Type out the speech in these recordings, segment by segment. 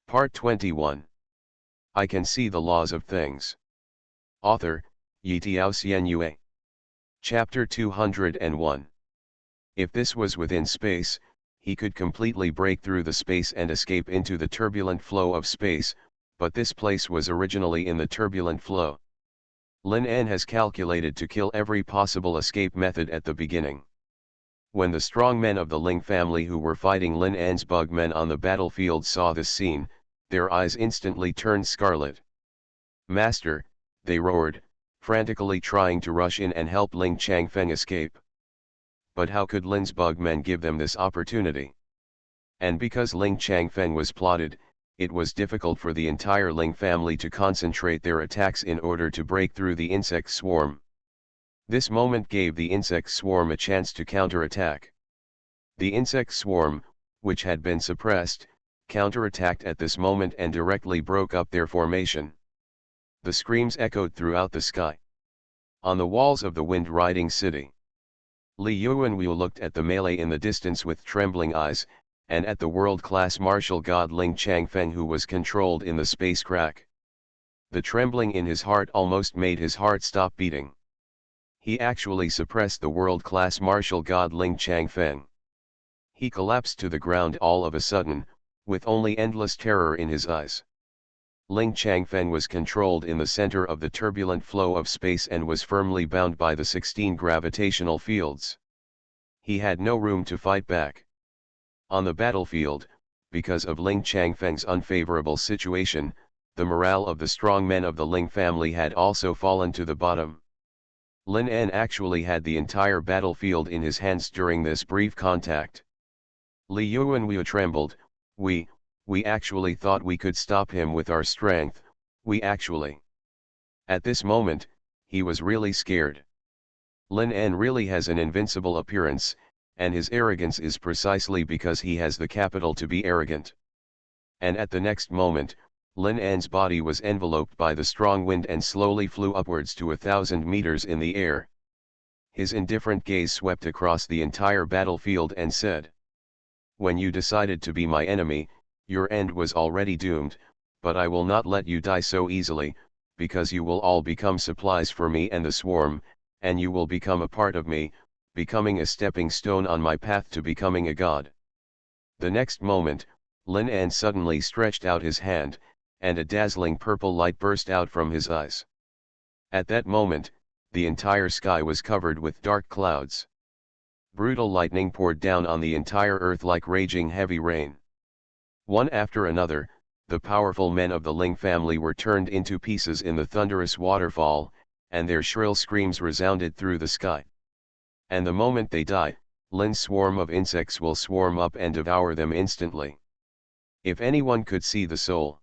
Part 21. I Can See the Laws of Things. Author, Yitiao Xuanhuan. Chapter 201. If this was within space, he could completely break through the space and escape into the turbulent flow of space, but this place was originally in the turbulent flow. Lin En has calculated to kill every possible escape method at the beginning. When the strong men of the Ling family who were fighting Lin En's bug men on the battlefield saw this scene, their eyes instantly turned scarlet. "Master," they roared, frantically trying to rush in and help Ling Changfeng escape. But how could Lin's bug men give them this opportunity? And because Ling Changfeng was plotted, it was difficult for the entire Ling family to concentrate their attacks in order to break through the insect swarm. This moment gave the insect swarm a chance to counterattack. The insect swarm, which had been suppressed, counterattacked at this moment and directly broke up their formation. The screams echoed throughout the sky. On the walls of the wind-riding city, Li Yuanwu looked at the melee in the distance with trembling eyes, and at the world-class martial god Ling Changfeng who was controlled in the space crack. The trembling in his heart almost made his heart stop beating. He actually suppressed the world-class martial god Ling Changfeng. He collapsed to the ground all of a sudden, with only endless terror in his eyes. Ling Changfeng was controlled in the center of the turbulent flow of space and was firmly bound by the 16 gravitational fields. He had no room to fight back. On the battlefield, because of Ling Changfeng's unfavorable situation, the morale of the strong men of the Ling family had also fallen to the bottom. Lin En actually had the entire battlefield in his hands during this brief contact. Li Yuanwu trembled. We actually thought we could stop him with our strength, we actually. At this moment, he was really scared. Lin En really has an invincible appearance, and his arrogance is precisely because he has the capital to be arrogant. And at the next moment, Lin En's body was enveloped by the strong wind and slowly flew upwards to 1,000 meters in the air. His indifferent gaze swept across the entire battlefield and said, "When you decided to be my enemy, your end was already doomed, but I will not let you die so easily, because you will all become supplies for me and the swarm, and you will become a part of me, becoming a stepping stone on my path to becoming a god." The next moment, Lin En suddenly stretched out his hand, and a dazzling purple light burst out from his eyes. At that moment, the entire sky was covered with dark clouds. Brutal lightning poured down on the entire earth like raging heavy rain. One after another, the powerful men of the Ling family were turned into pieces in the thunderous waterfall, and their shrill screams resounded through the sky. And the moment they die, Lin's swarm of insects will swarm up and devour them instantly. If anyone could see the soul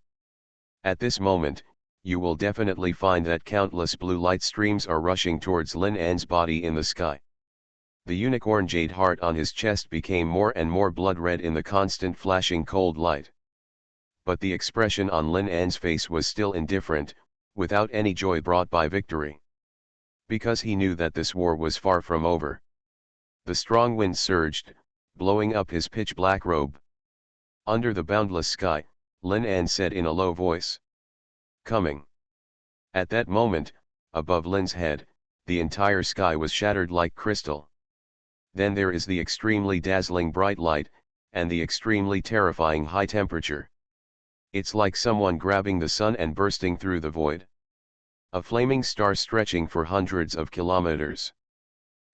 at this moment, you will definitely find that countless blue light streams are rushing towards Lin En's body in the sky. The unicorn jade heart on his chest became more and more blood red in the constant flashing cold light. But the expression on Lin En's face was still indifferent, without any joy brought by victory. Because he knew that this war was far from over. The strong wind surged, blowing up his pitch-black robe. Under the boundless sky, Lin En said in a low voice, "Coming." At that moment, above Lin's head, the entire sky was shattered like crystal. Then there is the extremely dazzling bright light, and the extremely terrifying high temperature. It's like someone grabbing the sun and bursting through the void. A flaming star stretching for hundreds of kilometers.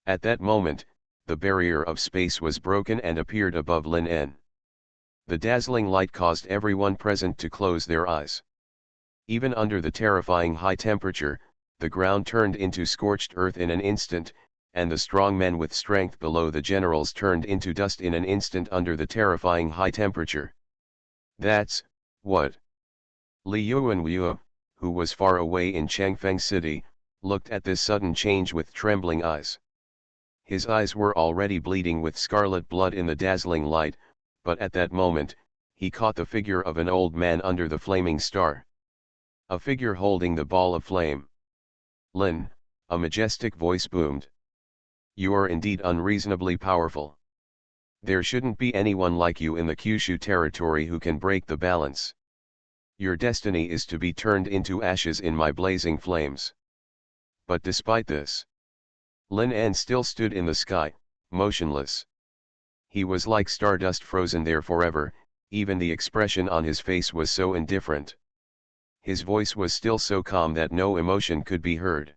At that moment, the barrier of space was broken and appeared above Lin En. The dazzling light caused everyone present to close their eyes. Even under the terrifying high temperature, the ground turned into scorched earth in an instant, and the strong men with strength below the generals turned into dust in an instant under the terrifying high temperature. That's what? Li Yuanwu, who was far away in Changfeng City, looked at this sudden change with trembling eyes. His eyes were already bleeding with scarlet blood in the dazzling light, but at that moment, he caught the figure of an old man under the flaming star. A figure holding the ball of flame. "Lin," a majestic voice boomed. "You are indeed unreasonably powerful. There shouldn't be anyone like you in the Kyushu territory who can break the balance. Your destiny is to be turned into ashes in my blazing flames. But despite this, Lin An still stood in the sky, motionless. He was like stardust frozen there forever, even the expression on his face was so indifferent. His voice was still so calm that no emotion could be heard.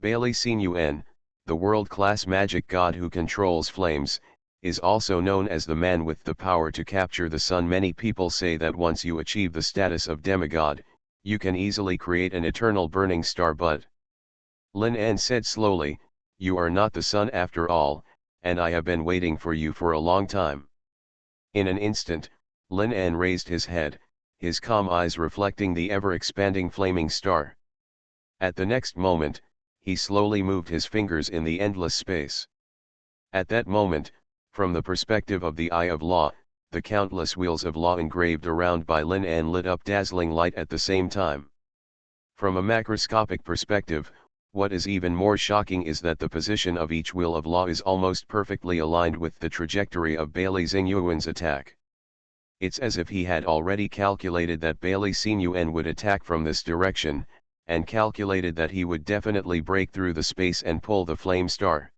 Bailey Xuanhuan, the world-class magic god who controls flames, is also known as the man with the power to capture the sun. Many people say that once you achieve the status of demigod, you can easily create an eternal burning star, but Lin An said slowly, "You are not the sun after all, and I have been waiting for you for a long time." In an instant, Lin An raised his head, his calm eyes reflecting the ever-expanding flaming star. At the next moment, he slowly moved his fingers in the endless space. At that moment, from the perspective of the Eye of Law, the countless wheels of law engraved around by Lin An lit up dazzling light at the same time. From a macroscopic perspective, what is even more shocking is that the position of each wheel of law is almost perfectly aligned with the trajectory of Bailey Xuanhuan's attack. It's as if he had already calculated that Bailey Xuanhuan would attack from this direction, and calculated that he would definitely break through the space and pull the flame star.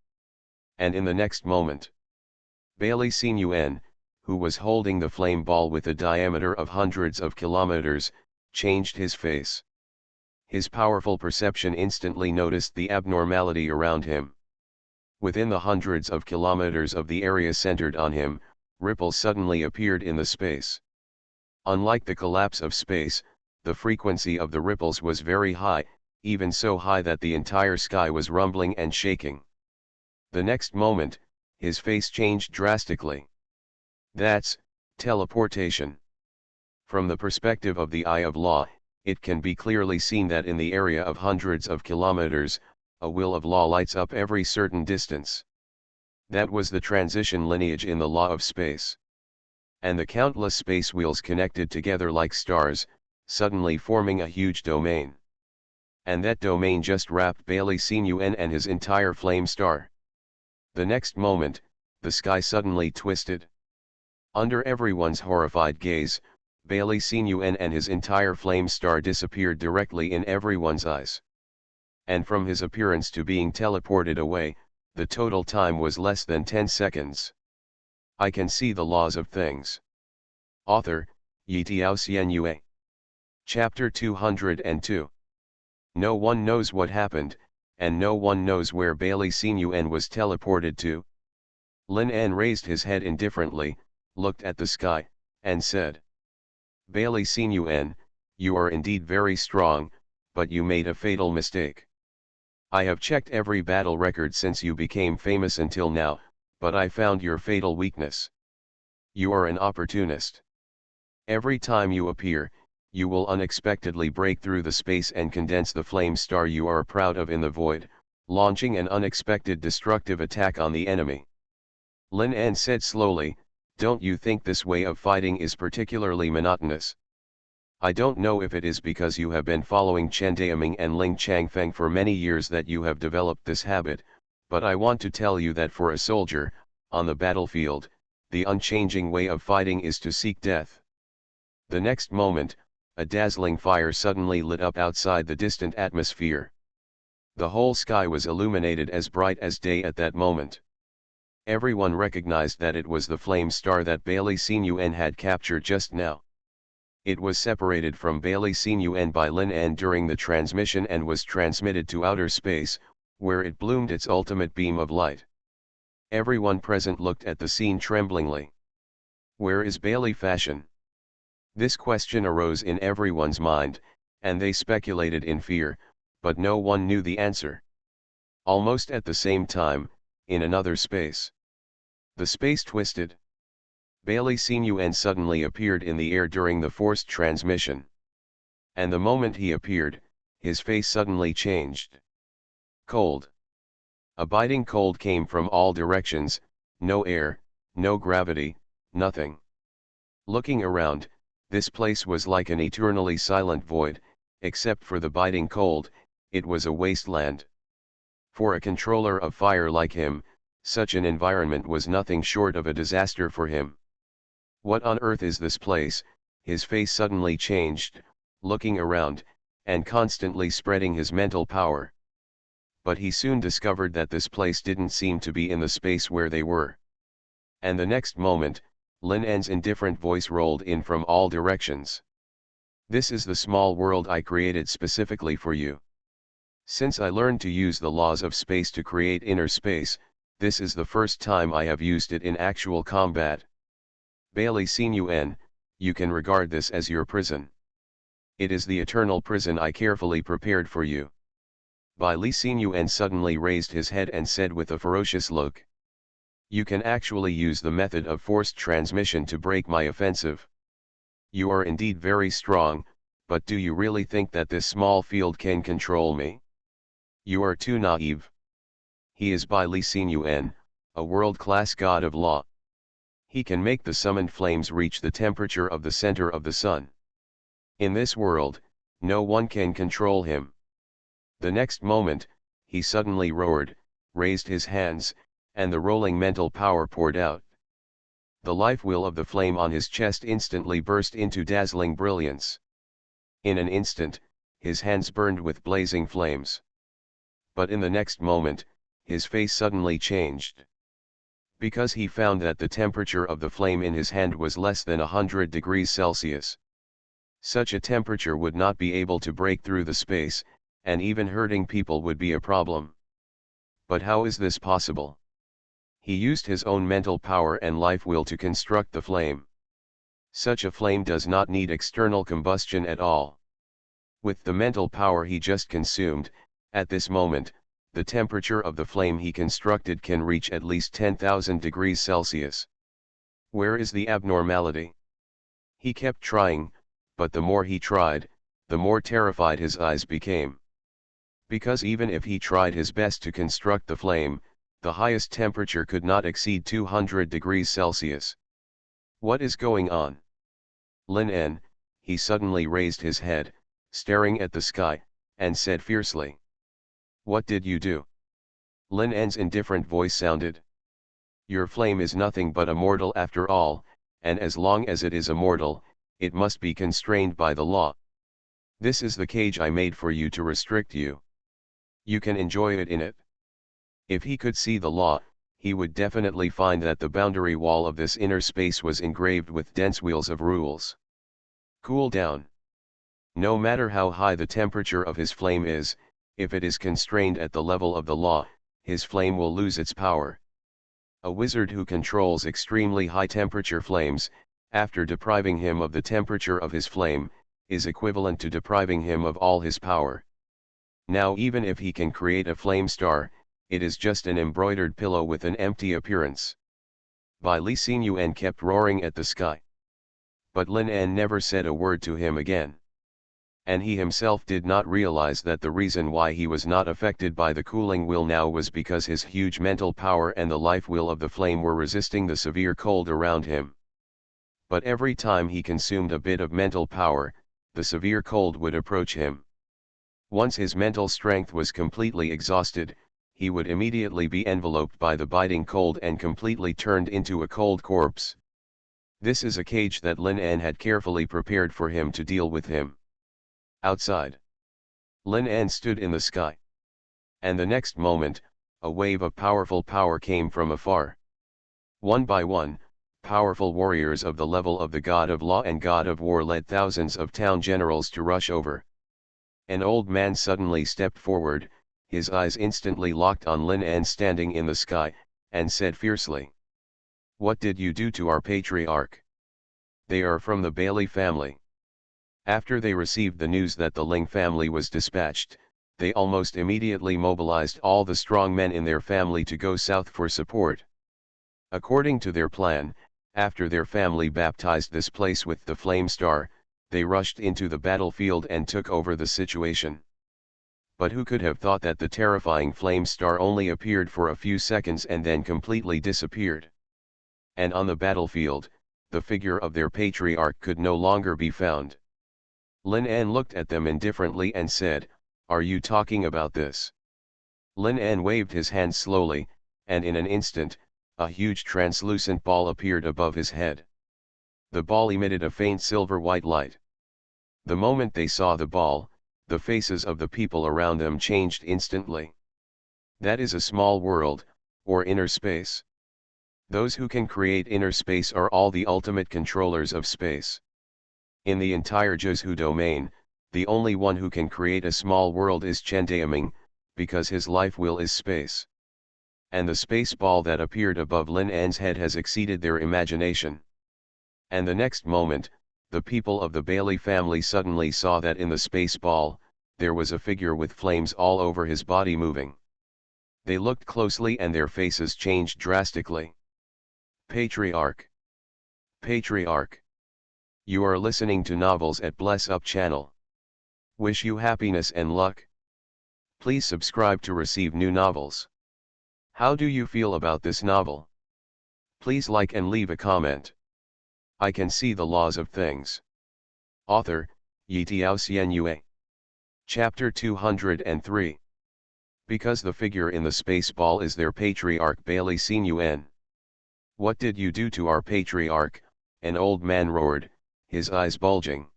And in the next moment, Bailey Xuanhuan, who was holding the flame ball with a diameter of hundreds of kilometers, changed his face. His powerful perception instantly noticed the abnormality around him. Within the hundreds of kilometers of the area centered on him, ripples suddenly appeared in the space. Unlike the collapse of space, the frequency of the ripples was very high, even so high that the entire sky was rumbling and shaking. The next moment, his face changed drastically. That's teleportation. From the perspective of the Eye of Law, it can be clearly seen that in the area of hundreds of kilometers, a wheel of law lights up every certain distance. That was the transition lineage in the law of space. And the countless space wheels connected together like stars, suddenly forming a huge domain. And that domain just wrapped Bailey Xuanhuan and his entire flame star. The next moment, the sky suddenly twisted. Under everyone's horrified gaze, Bailey Xuanhuan and his entire flame star disappeared directly in everyone's eyes. And from his appearance to being teleported away, the total time was less than 10 seconds. I can see the laws of things. Author, Yitiao Xianyue. Chapter 202. No one knows what happened, and no one knows where Bailey Xuanhuan was teleported to. Lin An raised his head indifferently, looked at the sky, and said, "Bailey Xuanhuan, you are indeed very strong, but you made a fatal mistake. I have checked every battle record since you became famous until now, but I found your fatal weakness. You are an opportunist. Every time you appear, you will unexpectedly break through the space and condense the flame star you are proud of in the void, launching an unexpected destructive attack on the enemy." Lin An said slowly, "Don't you think this way of fighting is particularly monotonous? I don't know if it is because you have been following Chen Daoming and Ling Changfeng for many years that you have developed this habit, but I want to tell you that for a soldier, on the battlefield, the unchanging way of fighting is to seek death." The next moment, a dazzling fire suddenly lit up outside the distant atmosphere. The whole sky was illuminated as bright as day at that moment. Everyone recognized that it was the flame star that Bailey Xuanhuan had captured just now. It was separated from Bailey Xuanhuan by Lin An during the transmission and was transmitted to outer space, where it bloomed its ultimate beam of light. Everyone present looked at the scene tremblingly. Where is Bailey Fashion? This question arose in everyone's mind, and they speculated in fear, but no one knew the answer. Almost at the same time, in another space, the space twisted. Bailey Xuanhuan suddenly appeared in the air during the forced transmission. And the moment he appeared, his face suddenly changed. Cold. A biting cold came from all directions, no air, no gravity, nothing. Looking around, this place was like an eternally silent void, except for the biting cold, it was a wasteland. For a controller of fire like him, such an environment was nothing short of a disaster for him. "What on earth is this place?" his face suddenly changed, looking around, and constantly spreading his mental power. But he soon discovered that this place didn't seem to be in the space where they were. And the next moment, Lin En's indifferent voice rolled in from all directions. "This is the small world I created specifically for you. Since I learned to use the laws of space to create inner space, this is the first time I have used it in actual combat. Bailey Xuanhuan, you can regard this as your prison. It is the eternal prison I carefully prepared for you." Bailey Xuanhuan suddenly raised his head and said with a ferocious look, "You can actually use the method of forced transmission to break my offensive. You are indeed very strong, but do you really think that this small field can control me? You are too naive. He is Bailey Xuanhuan, a world-class god of law. He can make the summoned flames reach the temperature of the center of the sun. In this world, no one can control him." The next moment, he suddenly roared, raised his hands, and the rolling mental power poured out. The life wheel of the flame on his chest instantly burst into dazzling brilliance. In an instant, his hands burned with blazing flames. But in the next moment, his face suddenly changed. Because he found that the temperature of the flame in his hand was less than 100 degrees Celsius. Such a temperature would not be able to break through the space, and even hurting people would be a problem. But how is this possible? He used his own mental power and life will to construct the flame. Such a flame does not need external combustion at all. With the mental power he just consumed, at this moment, the temperature of the flame he constructed can reach at least 10,000 degrees Celsius. Where is the abnormality? He kept trying, but the more he tried, the more terrified his eyes became. Because even if he tried his best to construct the flame, the highest temperature could not exceed 200 degrees Celsius. What is going on? Lin En, he suddenly raised his head, staring at the sky, and said fiercely, "What did you do?" Lin En's indifferent voice sounded. "Your flame is nothing but a mortal after all, and as long as it is a mortal, it must be constrained by the law. This is the cage I made for you to restrict you. You can enjoy it in it." If he could see the law, he would definitely find that the boundary wall of this inner space was engraved with dense wheels of rules. Cool down. No matter how high the temperature of his flame is, if it is constrained at the level of the law, his flame will lose its power. A wizard who controls extremely high temperature flames, after depriving him of the temperature of his flame, is equivalent to depriving him of all his power. Now even if he can create a flame star, it is just an embroidered pillow with an empty appearance. Bailey Xuanhuan kept roaring at the sky. But Lin En never said a word to him again. And he himself did not realize that the reason why he was not affected by the cooling wheel now was because his huge mental power and the life wheel of the flame were resisting the severe cold around him. But every time he consumed a bit of mental power, the severe cold would approach him. Once his mental strength was completely exhausted, he would immediately be enveloped by the biting cold and completely turned into a cold corpse. This is a cage that Lin En had carefully prepared for him to deal with him. Outside, Lin En stood in the sky. And the next moment, a wave of powerful power came from afar. One by one, powerful warriors of the level of the god of law and god of war led thousands of town generals to rush over. An old man suddenly stepped forward, his eyes instantly locked on Lin En standing in the sky, and said fiercely, "What did you do to our patriarch? They are from the Bailey family." After they received the news that the Ling family was dispatched, they almost immediately mobilized all the strong men in their family to go south for support. According to their plan, after their family baptized this place with the flame star, they rushed into the battlefield and took over the situation. But who could have thought that the terrifying flame star only appeared for a few seconds and then completely disappeared? And on the battlefield, the figure of their patriarch could no longer be found. Lin En looked at them indifferently and said, "Are you talking about this?" Lin En waved his hand slowly, and in an instant, a huge translucent ball appeared above his head. The ball emitted a faint silver-white light. The moment they saw the ball, the faces of the people around them changed instantly. That is a small world, or inner space. Those who can create inner space are all the ultimate controllers of space. In the entire Zhu domain, the only one who can create a small world is Chen Daoming, because his life will is space. And the space ball that appeared above Lin An's head has exceeded their imagination. And the next moment, the people of the Bailey family suddenly saw that in the space ball, there was a figure with flames all over his body moving. They looked closely and their faces changed drastically. Patriarch. Patriarch. You are listening to novels at Bless Up channel. Wish you happiness and luck. Please subscribe to receive new novels. How do you feel about this novel? Please like and leave a comment. I can see the laws of things. Author, Yitiao Xuanhuan. Chapter 203. Because the figure in the space ball is their patriarch Bailey Xuanhuan. What did you do to our patriarch? An old man roared, his eyes bulging.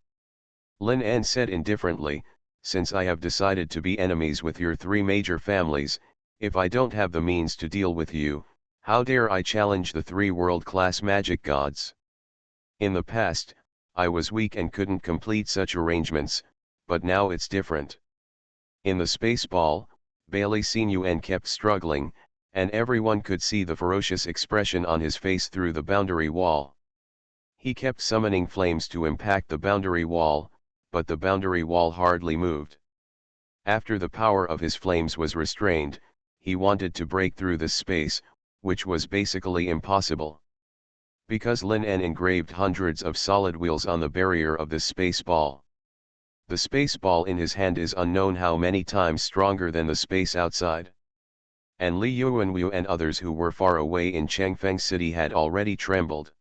Lin An said indifferently, since I have decided to be enemies with your three major families, if I don't have the means to deal with you, how dare I challenge the three world-class magic gods? In the past, I was weak and couldn't complete such arrangements, but now it's different. In the space ball, Bailey Xuanhuan kept struggling, and everyone could see the ferocious expression on his face through the boundary wall. He kept summoning flames to impact the boundary wall, but the boundary wall hardly moved. After the power of his flames was restrained, he wanted to break through this space, which was basically impossible. Because Lin An engraved hundreds of solid wheels on the barrier of this space ball. The space ball in his hand is unknown how many times stronger than the space outside. And Li Yuanwu and others who were far away in Changfeng City had already trembled.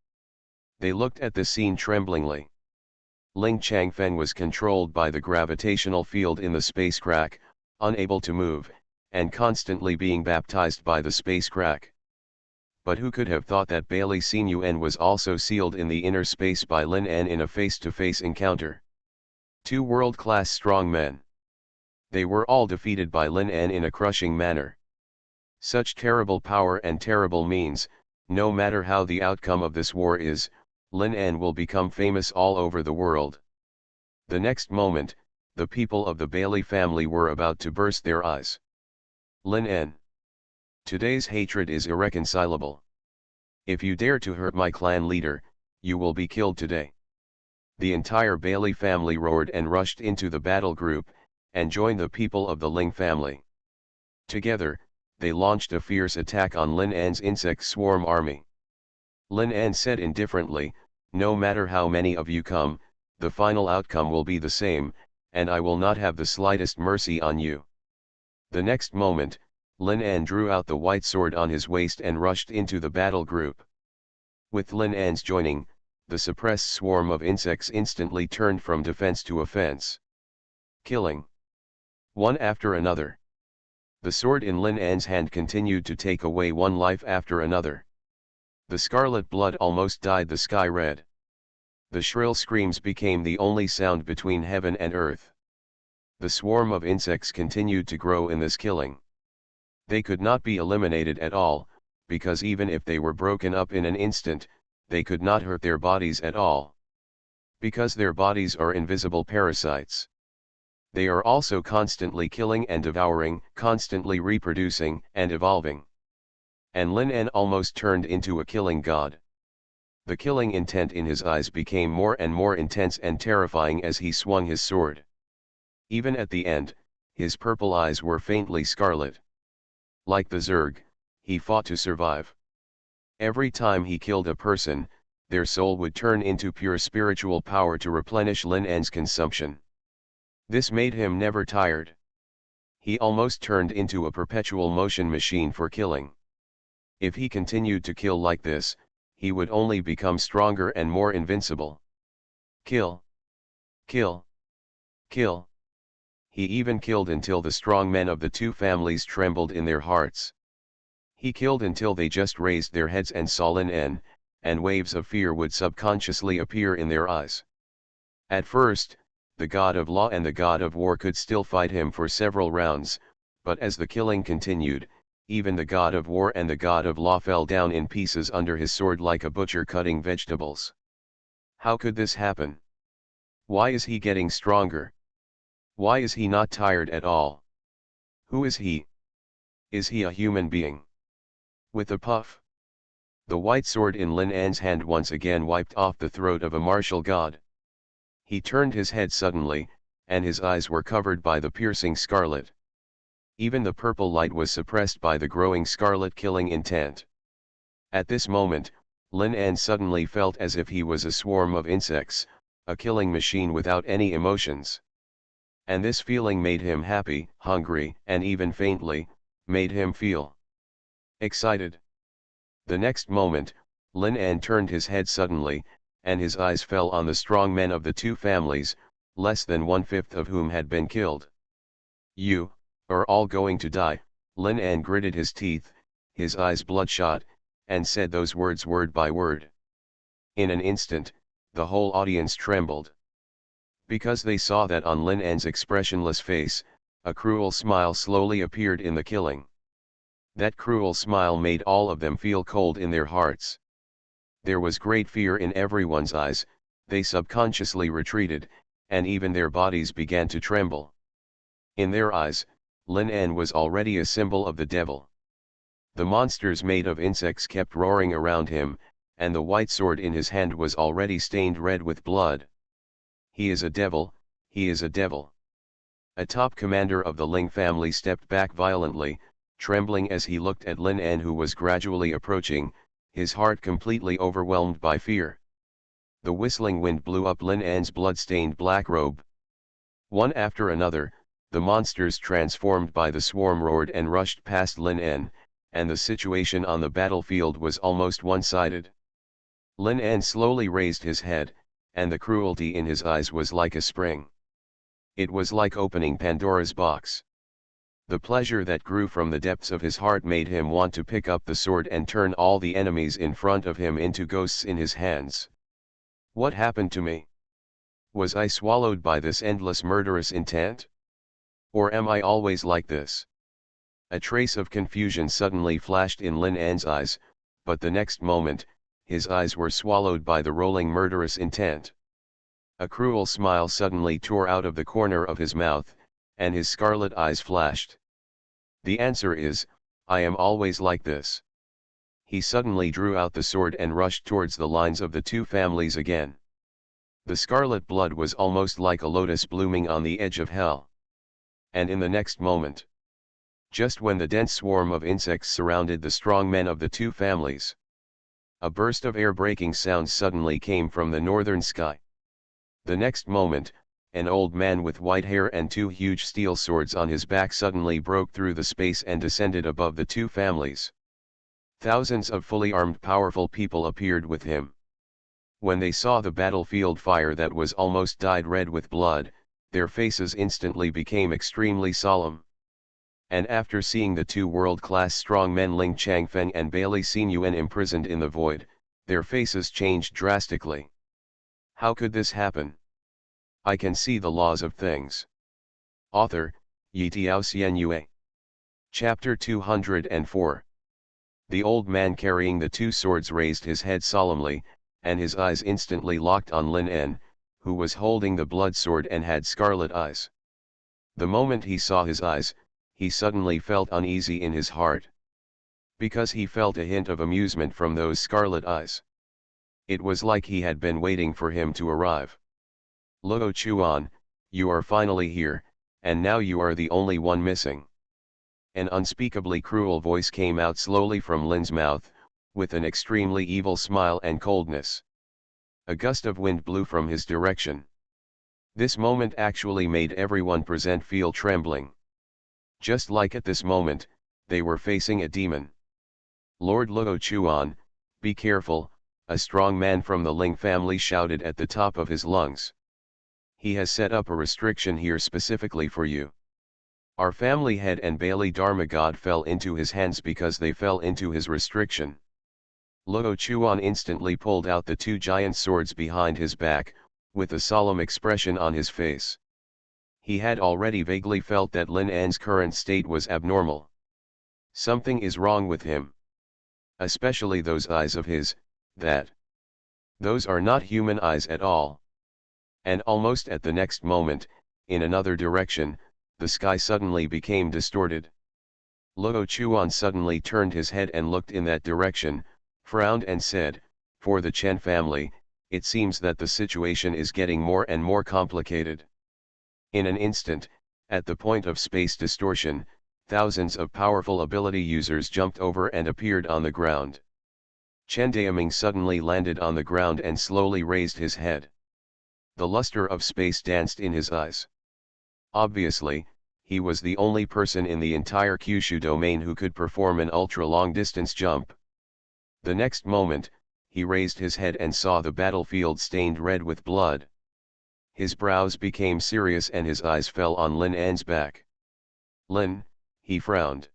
They looked at the scene tremblingly. Ling Changfeng was controlled by the gravitational field in the space crack, unable to move, and constantly being baptized by the space crack. But who could have thought that Bailey Xuanhuan was also sealed in the inner space by Lin An in a face-to-face encounter? Two world-class strong men. They were all defeated by Lin An in a crushing manner. Such terrible power and terrible means, no matter how the outcome of this war is, Lin An will become famous all over the world. The next moment, the people of the Bailey family were about to burst their eyes. Lin An. Today's hatred is irreconcilable. If you dare to hurt my clan leader, you will be killed today. The entire Bailey family roared and rushed into the battle group, and joined the people of the Ling family. Together, they launched a fierce attack on Lin An's insect swarm army. Lin An said indifferently, no matter how many of you come, the final outcome will be the same, and I will not have the slightest mercy on you. The next moment, Lin An drew out the white sword on his waist and rushed into the battle group. With Lin An's joining, the suppressed swarm of insects instantly turned from defense to offense. Killing one after another. The sword in Lin An's hand continued to take away one life after another. The scarlet blood almost dyed the sky red. The shrill screams became the only sound between heaven and earth. The swarm of insects continued to grow in this killing. They could not be eliminated at all, because even if they were broken up in an instant, they could not hurt their bodies at all. Because their bodies are invisible parasites. They are also constantly killing and devouring, constantly reproducing and evolving. And Lin An almost turned into a killing god. The killing intent in his eyes became more and more intense and terrifying as he swung his sword. Even at the end, his purple eyes were faintly scarlet. Like the Zerg, he fought to survive. Every time he killed a person, their soul would turn into pure spiritual power to replenish Lin An's consumption. This made him never tired. He almost turned into a perpetual motion machine for killing. If he continued to kill like this, he would only become stronger and more invincible. Kill. Kill. Kill. He even killed until the strong men of the two families trembled in their hearts. He killed until they just raised their heads and saw Lin An, and waves of fear would subconsciously appear in their eyes. At first, the god of law and the god of war could still fight him for several rounds, but as the killing continued, even the god of war and the god of law fell down in pieces under his sword like a butcher cutting vegetables. How could this happen? Why is he getting stronger? Why is he not tired at all? Who is he? Is he a human being? With a puff, the white sword in Lin An's hand once again wiped off the throat of a martial god. He turned his head suddenly, and his eyes were covered by the piercing scarlet. Even the purple light was suppressed by the growing scarlet killing intent. At this moment, Lin An suddenly felt as if he was a swarm of insects, a killing machine without any emotions. And this feeling made him happy, hungry, and even faintly, made him feel excited. The next moment, Lin An turned his head suddenly, and his eyes fell on the strong men of the two families, less than 1/5 of whom had been killed. You are all going to die, Lin An gritted his teeth, his eyes bloodshot, and said those words word by word. In an instant, the whole audience trembled. Because they saw that on Lin An's expressionless face, a cruel smile slowly appeared in the killing. That cruel smile made all of them feel cold in their hearts. There was great fear in everyone's eyes, they subconsciously retreated, and even their bodies began to tremble. In their eyes, Lin An was already a symbol of the devil. The monsters made of insects kept roaring around him, and the white sword in his hand was already stained red with blood. He is a devil, he is a devil. A top commander of the Ling family stepped back violently, trembling as he looked at Lin An, who was gradually approaching, his heart completely overwhelmed by fear. The whistling wind blew up Lin An's blood-stained black robe. One after another, the monsters transformed by the swarm roared and rushed past Lin An, and the situation on the battlefield was almost one-sided. Lin An slowly raised his head, and the cruelty in his eyes was like a spring. It was like opening Pandora's box. The pleasure that grew from the depths of his heart made him want to pick up the sword and turn all the enemies in front of him into ghosts in his hands. What happened to me? Was I swallowed by this endless murderous intent? Or am I always like this? A trace of confusion suddenly flashed in Lin An's eyes, but the next moment, his eyes were swallowed by the rolling murderous intent. A cruel smile suddenly tore out of the corner of his mouth, and his scarlet eyes flashed. The answer is, I am always like this. He suddenly drew out the sword and rushed towards the lines of the two families again. The scarlet blood was almost like a lotus blooming on the edge of hell. And in the next moment, just when the dense swarm of insects surrounded the strong men of the two families, a burst of air-breaking sounds suddenly came from the northern sky. The next moment, an old man with white hair and two huge steel swords on his back suddenly broke through the space and descended above the two families. Thousands of fully armed powerful people appeared with him. When they saw the battlefield fire that was almost dyed red with blood, their faces instantly became extremely solemn. And after seeing the two world-class strongmen Ling Changfeng and Bailey Xuanhuan imprisoned in the void, their faces changed drastically. How could this happen? I can see the laws of things. Author, Yitiao Xianyue. Chapter 204. The old man carrying the two swords raised his head solemnly, and his eyes instantly locked on Lin An, who was holding the blood sword and had scarlet eyes. The moment he saw his eyes, he suddenly felt uneasy in his heart. Because he felt a hint of amusement from those scarlet eyes. It was like he had been waiting for him to arrive. Luo Chuan, you are finally here, and now you are the only one missing. An unspeakably cruel voice came out slowly from Lin's mouth, with an extremely evil smile and coldness. A gust of wind blew from his direction. This moment actually made everyone present feel trembling. Just like at this moment, they were facing a demon. Lord Luo Chuan, be careful, a strong man from the Ling family shouted at the top of his lungs. He has set up a restriction here specifically for you. Our family head and Bailey Dharma God fell into his hands because they fell into his restriction. Luo Chuan instantly pulled out the two giant swords behind his back, with a solemn expression on his face. He had already vaguely felt that Lin An's current state was abnormal. Something is wrong with him. Especially those eyes of his, those are not human eyes at all. And almost at the next moment, in another direction, the sky suddenly became distorted. Luo Chuan suddenly turned his head and looked in that direction, frowned and said, "For the Chen family, it seems that the situation is getting more and more complicated." In an instant, at the point of space distortion, thousands of powerful ability users jumped over and appeared on the ground. Chen Daoming suddenly landed on the ground and slowly raised his head. The luster of space danced in his eyes. Obviously, he was the only person in the entire Kyushu domain who could perform an ultra-long distance jump. The next moment, he raised his head and saw the battlefield stained red with blood. His brows became serious and his eyes fell on Lin An's back. "Lin," he frowned.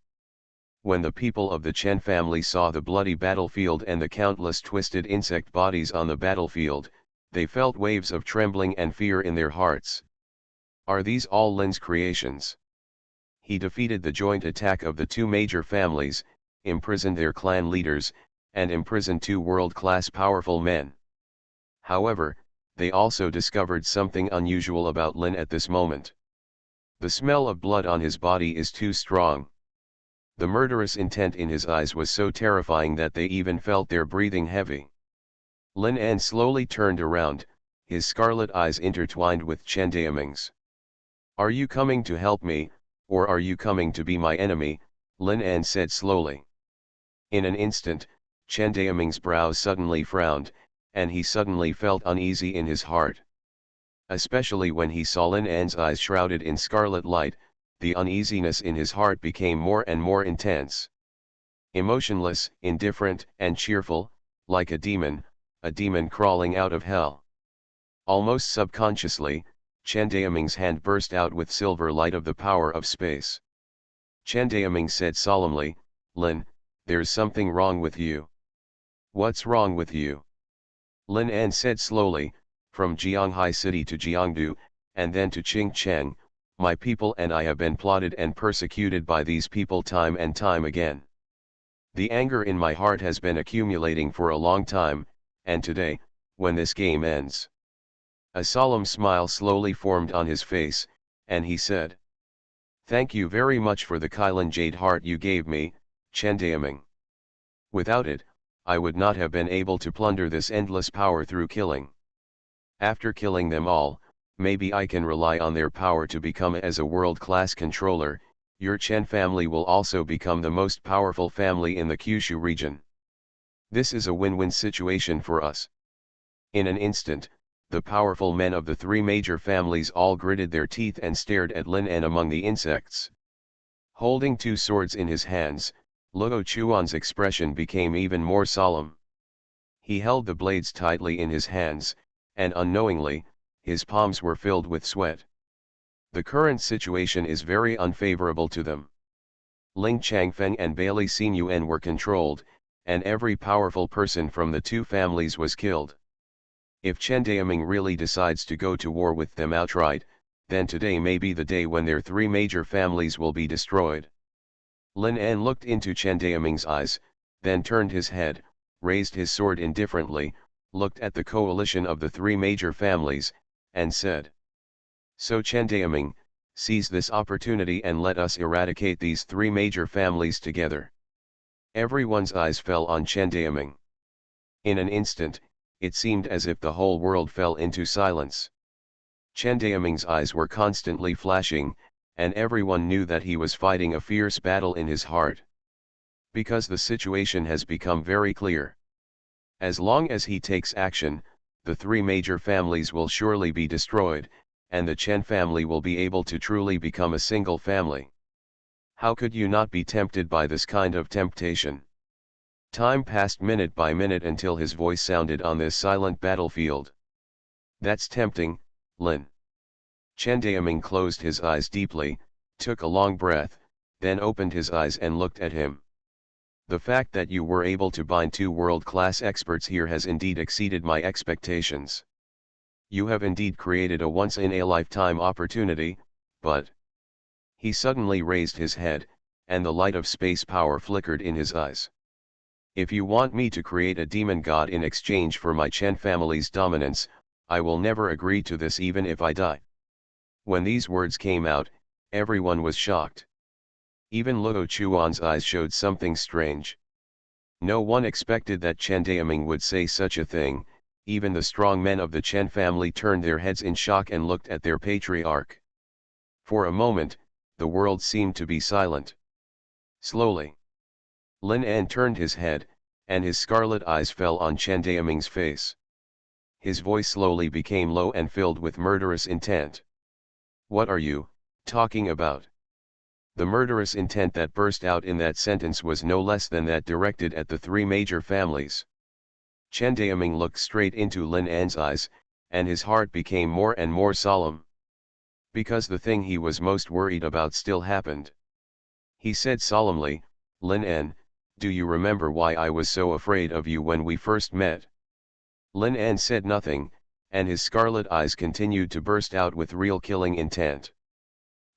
When the people of the Chen family saw the bloody battlefield and the countless twisted insect bodies on the battlefield, they felt waves of trembling and fear in their hearts. Are these all Lin's creations? He defeated the joint attack of the two major families, imprisoned their clan leaders, and imprisoned two world-class powerful men. However, they also discovered something unusual about Lin at this moment. The smell of blood on his body is too strong. The murderous intent in his eyes was so terrifying that they even felt their breathing heavy. Lin An slowly turned around, his scarlet eyes intertwined with Chen Daoming's. "Are you coming to help me, or are you coming to be my enemy?" Lin An said slowly. In an instant, Chen Daoming's brows suddenly frowned, and he suddenly felt uneasy in his heart. Especially when he saw Lin An's eyes shrouded in scarlet light, the uneasiness in his heart became more and more intense. Emotionless, indifferent, and cheerful, like a demon crawling out of hell. Almost subconsciously, Chen Daoming's hand burst out with silver light of the power of space. Chen Daoming said solemnly, "Lin, there's something wrong with you." "What's wrong with you?" Lin An said slowly, "From Jianghai City to Jiangdu, and then to Qingcheng, my people and I have been plotted and persecuted by these people time and time again. The anger in my heart has been accumulating for a long time, and today, when this game ends." A solemn smile slowly formed on his face, and he said, "Thank you very much for the Kailan Jade Heart you gave me, Chen Daoming. Without it, I would not have been able to plunder this endless power through killing. After killing them all, maybe I can rely on their power to become as a world-class controller. Your Chen family will also become the most powerful family in the Kyushu region. This is a win-win situation for us." In an instant, the powerful men of the three major families all gritted their teeth and stared at Lin An among the insects. Holding two swords in his hands, Luo Chuan's expression became even more solemn. He held the blades tightly in his hands, and unknowingly, his palms were filled with sweat. The current situation is very unfavorable to them. Ling Changfeng and Bailey Xinyuan were controlled, and every powerful person from the two families was killed. If Chen Daoming really decides to go to war with them outright, then today may be the day when their three major families will be destroyed. Lin An looked into Chen Daoming's eyes, then turned his head, raised his sword indifferently, looked at the coalition of the three major families, and said, "So Chen Daoming, seize this opportunity and let us eradicate these three major families together." Everyone's eyes fell on Chen Daoming. In an instant, it seemed as if the whole world fell into silence. Chen Daoming's eyes were constantly flashing, and everyone knew that he was fighting a fierce battle in his heart. Because the situation has become very clear. As long as he takes action, the three major families will surely be destroyed, and the Chen family will be able to truly become a single family. How could you not be tempted by this kind of temptation? Time passed minute by minute until his voice sounded on this silent battlefield. "That's tempting, Lin." Chen Daoming closed his eyes deeply, took a long breath, then opened his eyes and looked at him. The fact that you were able to bind two world-class experts here has indeed exceeded my expectations. You have indeed created a once-in-a-lifetime opportunity, but... He suddenly raised his head, and the light of space power flickered in his eyes. If you want me to create a demon god in exchange for my Chen family's dominance, I will never agree to this even if I die. When these words came out, everyone was shocked. Even Luo Chuan's eyes showed something strange. No one expected that Chen Daoming would say such a thing. Even the strong men of the Chen family turned their heads in shock and looked at their patriarch. For a moment, the world seemed to be silent. Slowly, Lin An turned his head, and his scarlet eyes fell on Chen Daoming's face. His voice slowly became low and filled with murderous intent. What are you talking about? The murderous intent that burst out in that sentence was no less than that directed at the three major families. Chen Daoming looked straight into Lin An's eyes, and his heart became more and more solemn. Because the thing he was most worried about still happened. He said solemnly, Lin An, do you remember why I was so afraid of you when we first met? Lin An said nothing, and his scarlet eyes continued to burst out with real killing intent.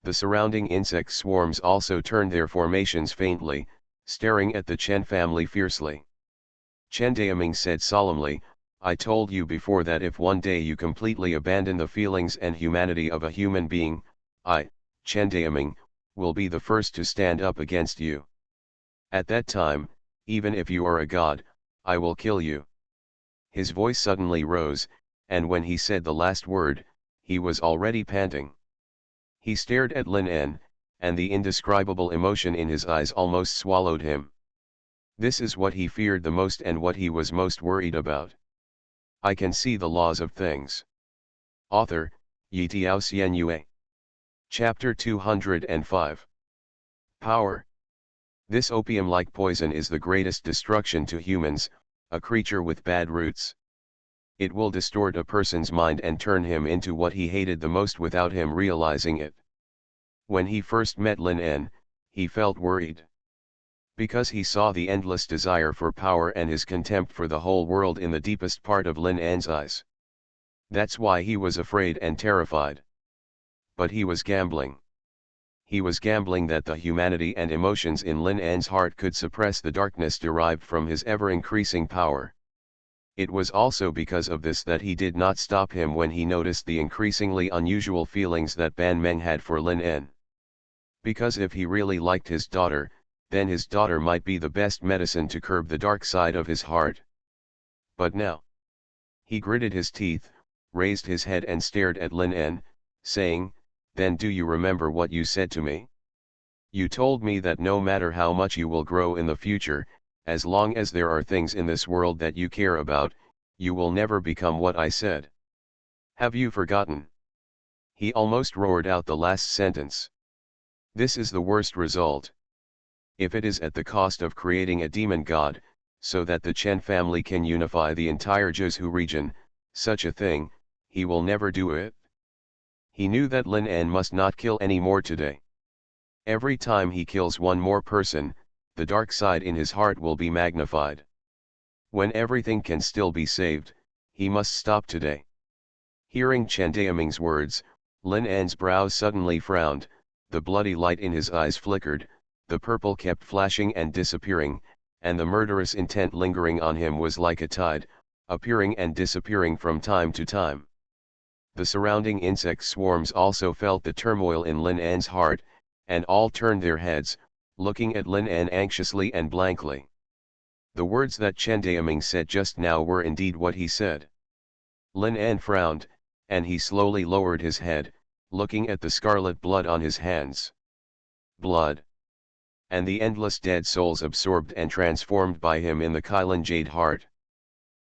The surrounding insect swarms also turned their formations faintly, staring at the Chen family fiercely. Chen Daoming said solemnly, I told you before that if one day you completely abandon the feelings and humanity of a human being, I, Chen Daoming, will be the first to stand up against you. At that time, even if you are a god, I will kill you. His voice suddenly rose, and when he said the last word, he was already panting. He stared at Lin An, and the indescribable emotion in his eyes almost swallowed him. This is what he feared the most and what he was most worried about. I can see the laws of things. Author, Yitiao Xianyue. Chapter 205. Power. This opium-like poison is the greatest destruction to humans, a creature with bad roots. It will distort a person's mind and turn him into what he hated the most without him realizing it. When he first met Lin An, he felt worried. Because he saw the endless desire for power and his contempt for the whole world in the deepest part of Lin An's eyes. That's why he was afraid and terrified. But he was gambling. He was gambling that the humanity and emotions in Lin An's heart could suppress the darkness derived from his ever-increasing power. It was also because of this that he did not stop him when he noticed the increasingly unusual feelings that Ban Meng had for Lin An. Because if he really liked his daughter, then his daughter might be the best medicine to curb the dark side of his heart. But now, he gritted his teeth, raised his head and stared at Lin An, saying, then do you remember what you said to me? You told me that no matter how much you will grow in the future, as long as there are things in this world that you care about, you will never become what I said. Have you forgotten? He almost roared out the last sentence. This is the worst result. If it is at the cost of creating a demon god, so that the Chen family can unify the entire Jiuzhou region, such a thing, he will never do it. He knew that Lin An must not kill any more today. Every time he kills one more person, the dark side in his heart will be magnified. When everything can still be saved, he must stop today. Hearing Chen Daoming's words, Lin An's brows suddenly frowned, the bloody light in his eyes flickered, the purple kept flashing and disappearing, and the murderous intent lingering on him was like a tide, appearing and disappearing from time to time. The surrounding insect swarms also felt the turmoil in Lin An's heart, and all turned their heads, looking at Lin An anxiously and blankly. The words that Chen Daoming said just now were indeed what he said. Lin An frowned, and he slowly lowered his head, looking at the scarlet blood on his hands. Blood. And the endless dead souls absorbed and transformed by him in the Kailan Jade heart.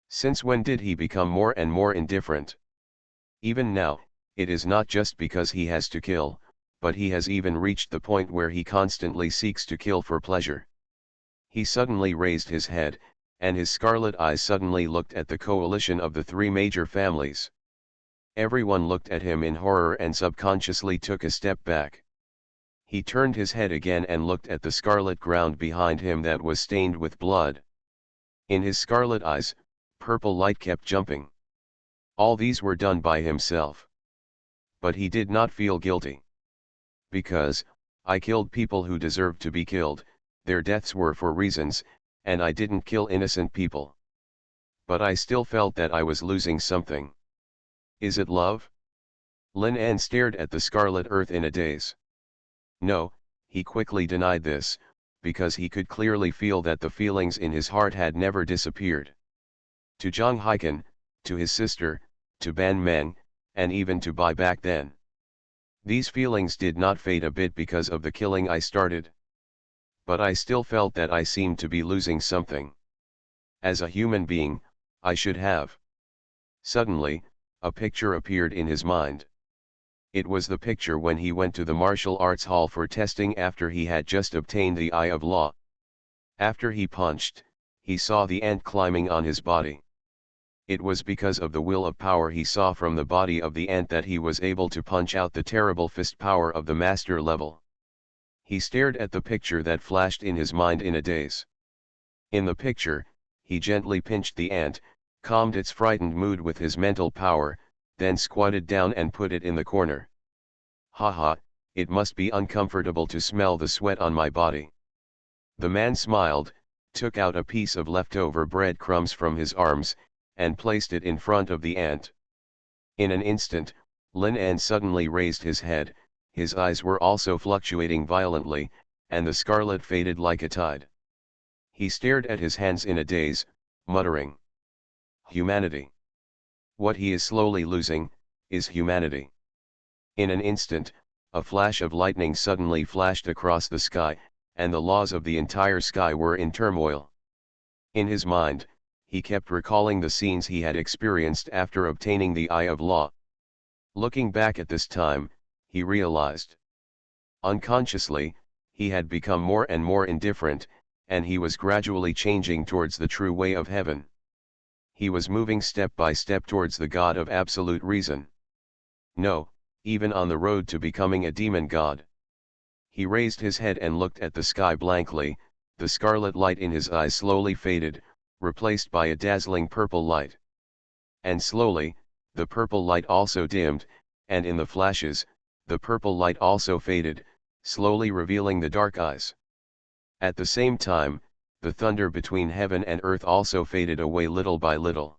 Since when did he become more and more indifferent? Even now, it is not just because he has to kill, but he has even reached the point where he constantly seeks to kill for pleasure. He suddenly raised his head, and his scarlet eyes suddenly looked at the coalition of the three major families. Everyone looked at him in horror and subconsciously took a step back. He turned his head again and looked at the scarlet ground behind him that was stained with blood. In his scarlet eyes, purple light kept jumping. All these were done by himself. But he did not feel guilty. Because, I killed people who deserved to be killed, their deaths were for reasons, and I didn't kill innocent people. But I still felt that I was losing something. Is it love? Lin En stared at the scarlet earth in a daze. No, he quickly denied this, because he could clearly feel that the feelings in his heart had never disappeared. To Zhang Haikan, to his sister, to Ban Meng, and even to Bai back then. These feelings did not fade a bit because of the killing I started. But I still felt that I seemed to be losing something. As a human being, I should have. Suddenly, a picture appeared in his mind. It was the picture when he went to the martial arts hall for testing after he had just obtained the Eye of Law. After he punched, he saw the ant climbing on his body. It was because of the will of power he saw from the body of the ant that he was able to punch out the terrible fist power of the master level. He stared at the picture that flashed in his mind in a daze. In the picture, he gently pinched the ant, calmed its frightened mood with his mental power, then squatted down and put it in the corner. Haha, it must be uncomfortable to smell the sweat on my body. The man smiled, took out a piece of leftover bread crumbs from his arms, and placed it in front of the ant. In an instant, Lin En suddenly raised his head, his eyes were also fluctuating violently, and the scarlet faded like a tide. He stared at his hands in a daze, muttering, "Humanity. What he is slowly losing, is humanity." In an instant, a flash of lightning suddenly flashed across the sky, and the laws of the entire sky were in turmoil. In his mind, he kept recalling the scenes he had experienced after obtaining the Eye of Law. Looking back at this time, he realized. Unconsciously, he had become more and more indifferent, and he was gradually changing towards the true way of heaven. He was moving step by step towards the God of absolute reason. No, even on the road to becoming a demon god. He raised his head and looked at the sky blankly, the scarlet light in his eyes slowly faded, replaced by a dazzling purple light. And slowly, the purple light also dimmed, and in the flashes, the purple light also faded, slowly revealing the dark eyes. At the same time, the thunder between heaven and earth also faded away little by little.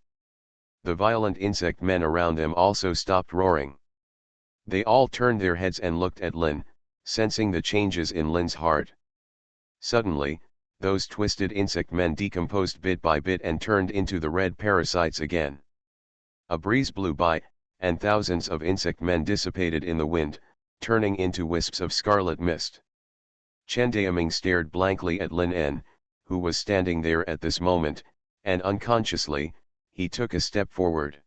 The violent insect men around them also stopped roaring. They all turned their heads and looked at Lin, sensing the changes in Lin's heart. Suddenly, those twisted insect men decomposed bit by bit and turned into the red parasites again. A breeze blew by, and thousands of insect men dissipated in the wind, turning into wisps of scarlet mist. Chen Daoming stared blankly at Lin En, who was standing there at this moment, and unconsciously, he took a step forward.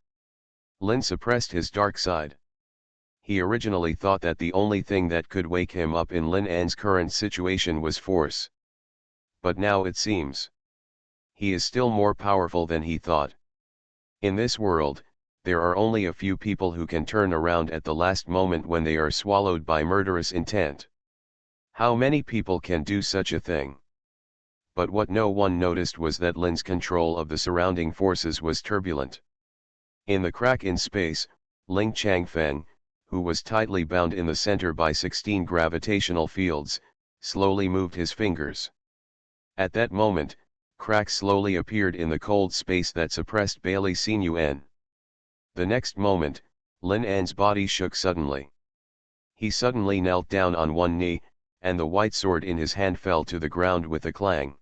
Lin suppressed his dark side. He originally thought that the only thing that could wake him up in Lin En's current situation was force. But now it seems he is still more powerful than he thought. In this world, there are only a few people who can turn around at the last moment when they are swallowed by murderous intent. How many people can do such a thing? But what no one noticed was that Lin's control of the surrounding forces was turbulent. In the crack in space, Ling Changfeng, who was tightly bound in the center by 16 gravitational fields, slowly moved his fingers. At that moment, cracks slowly appeared in the cold space that suppressed Bailey Xuanhuan. The next moment, Lin En's body shook suddenly. He suddenly knelt down on one knee, and the white sword in his hand fell to the ground with a clang.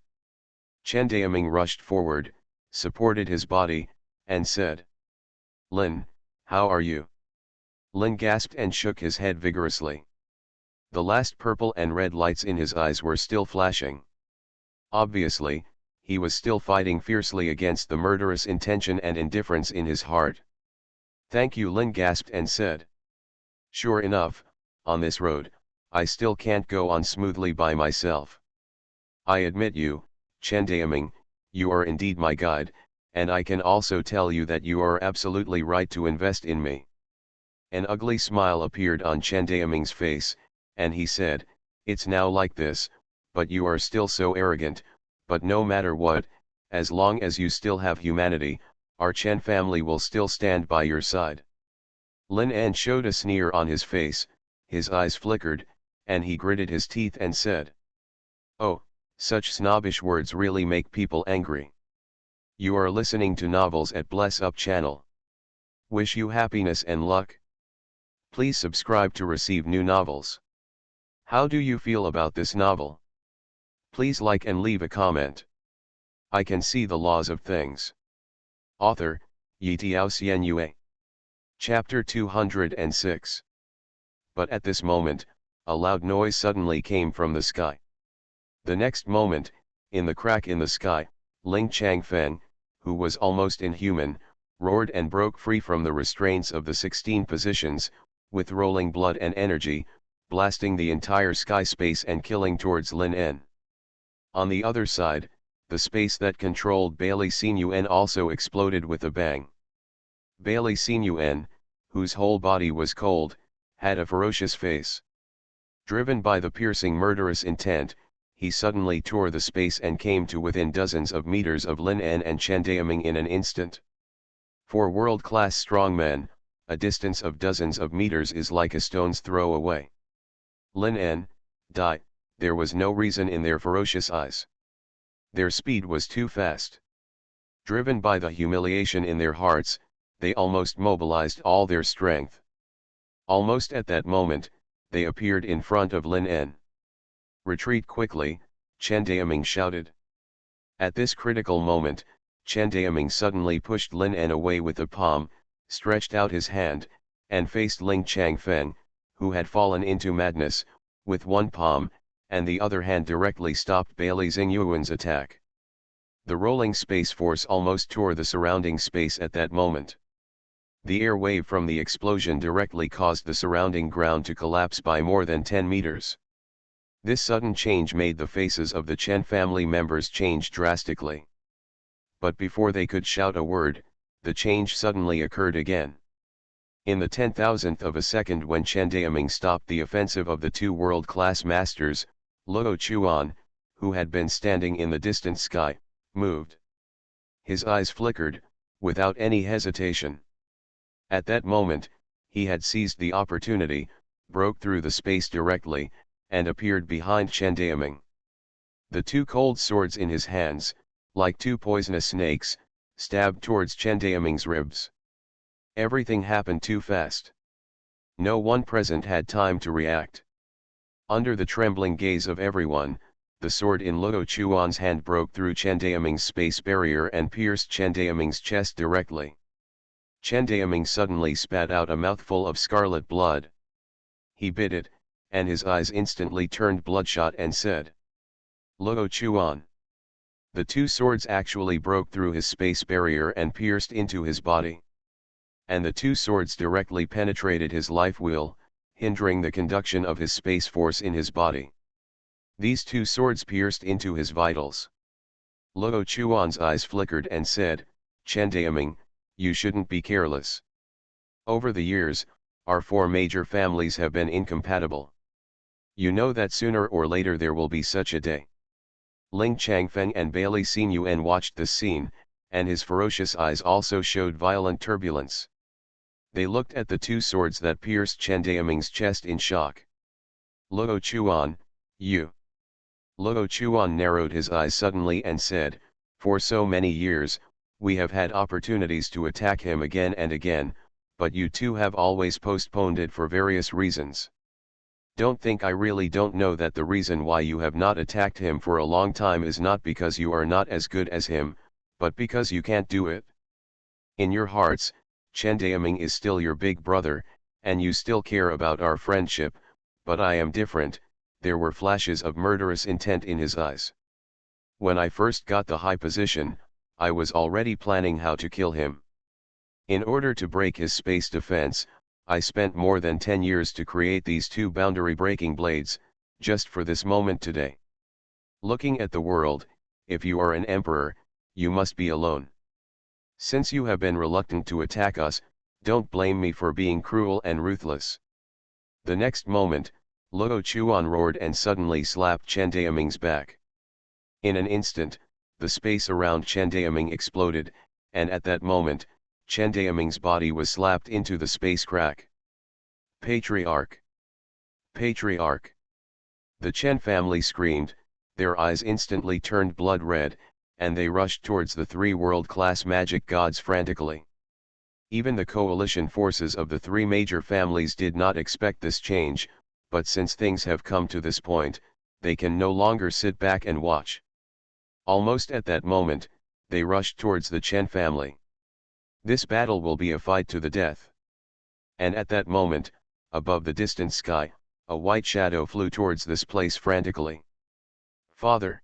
Chen Daoming rushed forward, supported his body, and said, "Lin, how are you?" Lin gasped and shook his head vigorously. The last purple and red lights in his eyes were still flashing. Obviously, he was still fighting fiercely against the murderous intention and indifference in his heart. "Thank you," Lin gasped and said. "Sure enough, on this road, I still can't go on smoothly by myself. I admit you, Chen Daoming, you are indeed my guide, and I can also tell you that you are absolutely right to invest in me." An ugly smile appeared on Chen Daoming's face, and he said, It's now like this, but you are still so arrogant, but no matter what, as long as you still have humanity, our Chen family will still stand by your side. Lin En showed a sneer on his face, his eyes flickered, and he gritted his teeth and said, "Oh, such snobbish words really make people angry. You are listening to novels at Bless Up channel. Wish you happiness and luck. Please subscribe to receive new novels. How do you feel about this novel? Please like and leave a comment. I can see the laws of things." Author, Yitiao Xuanhuan. Chapter 206. But at this moment, a loud noise suddenly came from the sky. The next moment, in the crack in the sky, Ling Changfeng, who was almost inhuman, roared and broke free from the restraints of the 16 positions, with rolling blood and energy, blasting the entire sky space and killing towards Lin En. On the other side, the space that controlled Bailey Xuanhuan also exploded with a bang. Bailey Xuanhuan, whose whole body was cold, had a ferocious face. Driven by the piercing murderous intent, he suddenly tore the space and came to within dozens of meters of Lin En and Chen Daoming in an instant. For world-class strongmen, a distance of dozens of meters is like a stone's throw away. Lin En, die, there was no reason in their ferocious eyes. Their speed was too fast. Driven by the humiliation in their hearts, they almost mobilized all their strength. Almost at that moment, they appeared in front of Lin En. "Retreat quickly," Chen Daoming shouted. At this critical moment, Chen Daoming suddenly pushed Lin En away with a palm, stretched out his hand, and faced Ling Changfeng, who had fallen into madness, with one palm, and the other hand directly stopped Bailey Xuanhuan's attack. The rolling space force almost tore the surrounding space at that moment. The air wave from the explosion directly caused the surrounding ground to collapse by more than 10 meters. This sudden change made the faces of the Chen family members change drastically. But before they could shout a word, the change suddenly occurred again. In the 10,000th of a second, when Chen Daoming stopped the offensive of the two world-class masters, Luo Chuan, who had been standing in the distant sky, moved. His eyes flickered, without any hesitation. At that moment, he had seized the opportunity, broke through the space directly, and appeared behind Chen Daoming. The two cold swords in his hands, like two poisonous snakes, stabbed towards Chen Daoming's ribs. Everything happened too fast. No one present had time to react. Under the trembling gaze of everyone, the sword in Luo Chuan's hand broke through Chen Daoming's space barrier and pierced Chen Daoming's chest directly. Chen Daoming suddenly spat out a mouthful of scarlet blood. He bit it, and his eyes instantly turned bloodshot and said, "Luo Chuan." The two swords actually broke through his space barrier and pierced into his body. And the two swords directly penetrated his life wheel, hindering the conduction of his space force in his body. These two swords pierced into his vitals. Luo Chuan's eyes flickered and said, "Chen Daoming, you shouldn't be careless. Over the years, our four major families have been incompatible. You know that sooner or later there will be such a day." Ling Changfeng and Bailey Xuanhuan watched the scene, and his ferocious eyes also showed violent turbulence. They looked at the two swords that pierced Chen Daoming's chest in shock. "Luo Chuan, you." Luo Chuan narrowed his eyes suddenly and said, "For so many years, we have had opportunities to attack him again and again, but you two have always postponed it for various reasons. Don't think I really don't know that the reason why you have not attacked him for a long time is not because you are not as good as him, but because you can't do it. In your hearts, Chen Daoming is still your big brother, and you still care about our friendship, but I am different." There were flashes of murderous intent in his eyes. "When I first got the high position, I was already planning how to kill him. In order to break his space defense, I spent more than 10 years to create these two boundary-breaking blades, just for this moment today. Looking at the world, if you are an emperor, you must be alone. Since you have been reluctant to attack us, don't blame me for being cruel and ruthless." The next moment, Luo Chuan roared and suddenly slapped Chen Daoming's back. In an instant, the space around Chen Daoming exploded, and at that moment, Chen Daoming's body was slapped into the space crack. Patriarch! Patriarch! The Chen family screamed, their eyes instantly turned blood red, and they rushed towards the three world-class magic gods frantically. Even the coalition forces of the three major families did not expect this change, but since things have come to this point, they can no longer sit back and watch. Almost at that moment, they rushed towards the Chen family. This battle will be a fight to the death. And at that moment, above the distant sky, a white shadow flew towards this place frantically. Father!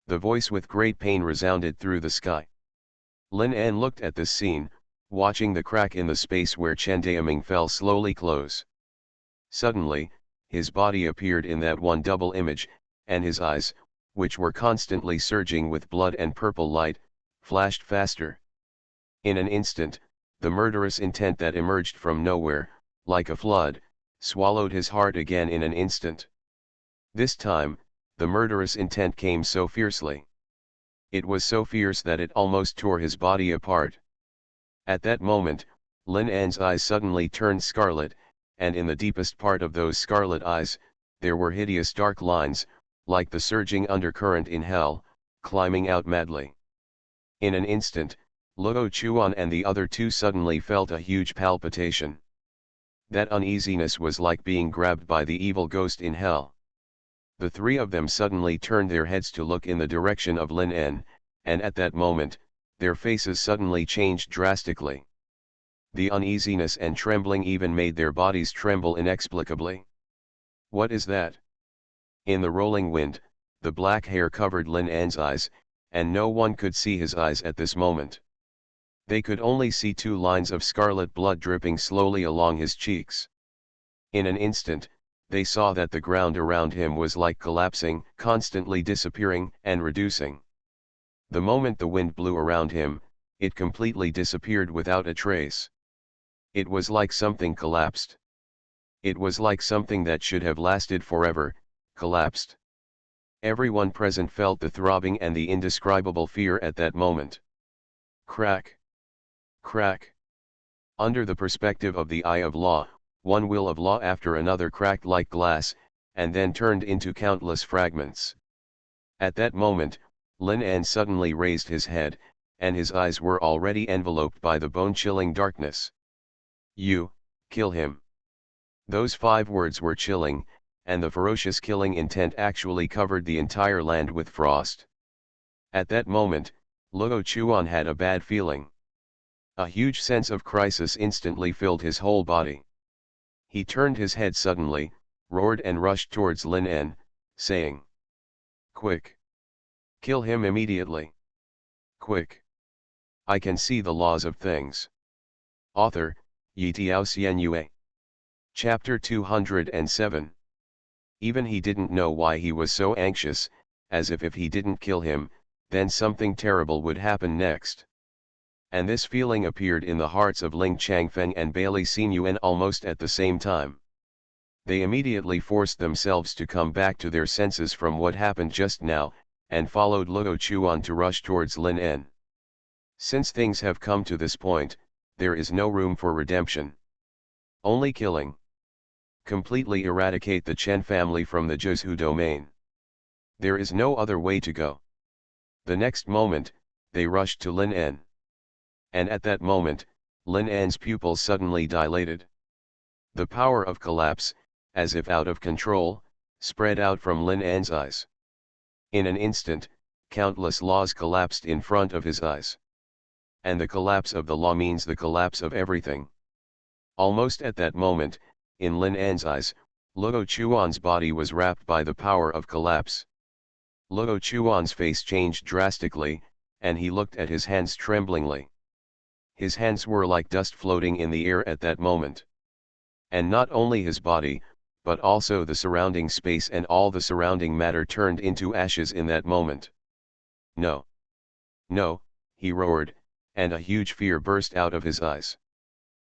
The voice with great pain resounded through the sky. Lin An looked at this scene, watching the crack in the space where Chen Daoming fell slowly close. Suddenly, his body appeared in that one double image, and his eyes, which were constantly surging with blood and purple light, flashed faster. In an instant, the murderous intent that emerged from nowhere, like a flood, swallowed his heart again in an instant. This time, the murderous intent came so fiercely. It was so fierce that it almost tore his body apart. At that moment, Lin An's eyes suddenly turned scarlet, and in the deepest part of those scarlet eyes, there were hideous dark lines, like the surging undercurrent in hell, climbing out madly. In an instant, Luo Chuan and the other two suddenly felt a huge palpitation. That uneasiness was like being grabbed by the evil ghost in hell. The three of them suddenly turned their heads to look in the direction of Lin En, and at that moment, their faces suddenly changed drastically. The uneasiness and trembling even made their bodies tremble inexplicably. What is that? In the rolling wind, the black hair covered Lin An's eyes, and no one could see his eyes at this moment. They could only see two lines of scarlet blood dripping slowly along his cheeks. In an instant, they saw that the ground around him was like collapsing, constantly disappearing and reducing. The moment the wind blew around him, it completely disappeared without a trace. It was like something collapsed. It was like something that should have lasted forever, collapsed. Everyone present felt the throbbing and the indescribable fear at that moment. Crack! Crack! Under the perspective of the eye of law, one will of law after another cracked like glass, and then turned into countless fragments. At that moment, Lin An suddenly raised his head, and his eyes were already enveloped by the bone-chilling darkness. You, kill him. Those 5 words were chilling, and the ferocious killing intent actually covered the entire land with frost. At that moment, Luo Chuan had a bad feeling. A huge sense of crisis instantly filled his whole body. He turned his head suddenly, roared and rushed towards Lin En, saying, "Quick! Kill him immediately! Quick! I can see the laws of things." Author, Yitiao Xianyue. Chapter 207. Even he didn't know why he was so anxious, as if he didn't kill him, then something terrible would happen next. And this feeling appeared in the hearts of Ling Changfeng and Bailey Xinyuan almost at the same time. They immediately forced themselves to come back to their senses from what happened just now, and followed Luo Chuan to rush towards Lin En. Since things have come to this point, there is no room for redemption. Only killing. Completely eradicate the Chen family from the Zhuzhu domain. There is no other way to go. The next moment, they rushed to Lin En. And at that moment, Lin An's pupils suddenly dilated. The power of collapse, as if out of control, spread out from Lin An's eyes. In an instant, countless laws collapsed in front of his eyes. And the collapse of the law means the collapse of everything. Almost at that moment, in Lin An's eyes, Luo Chuan's body was wrapped by the power of collapse. Luo Chuan's face changed drastically, and he looked at his hands tremblingly. His hands were like dust floating in the air at that moment. And not only his body, but also the surrounding space and all the surrounding matter turned into ashes in that moment. No! No, he roared, and a huge fear burst out of his eyes.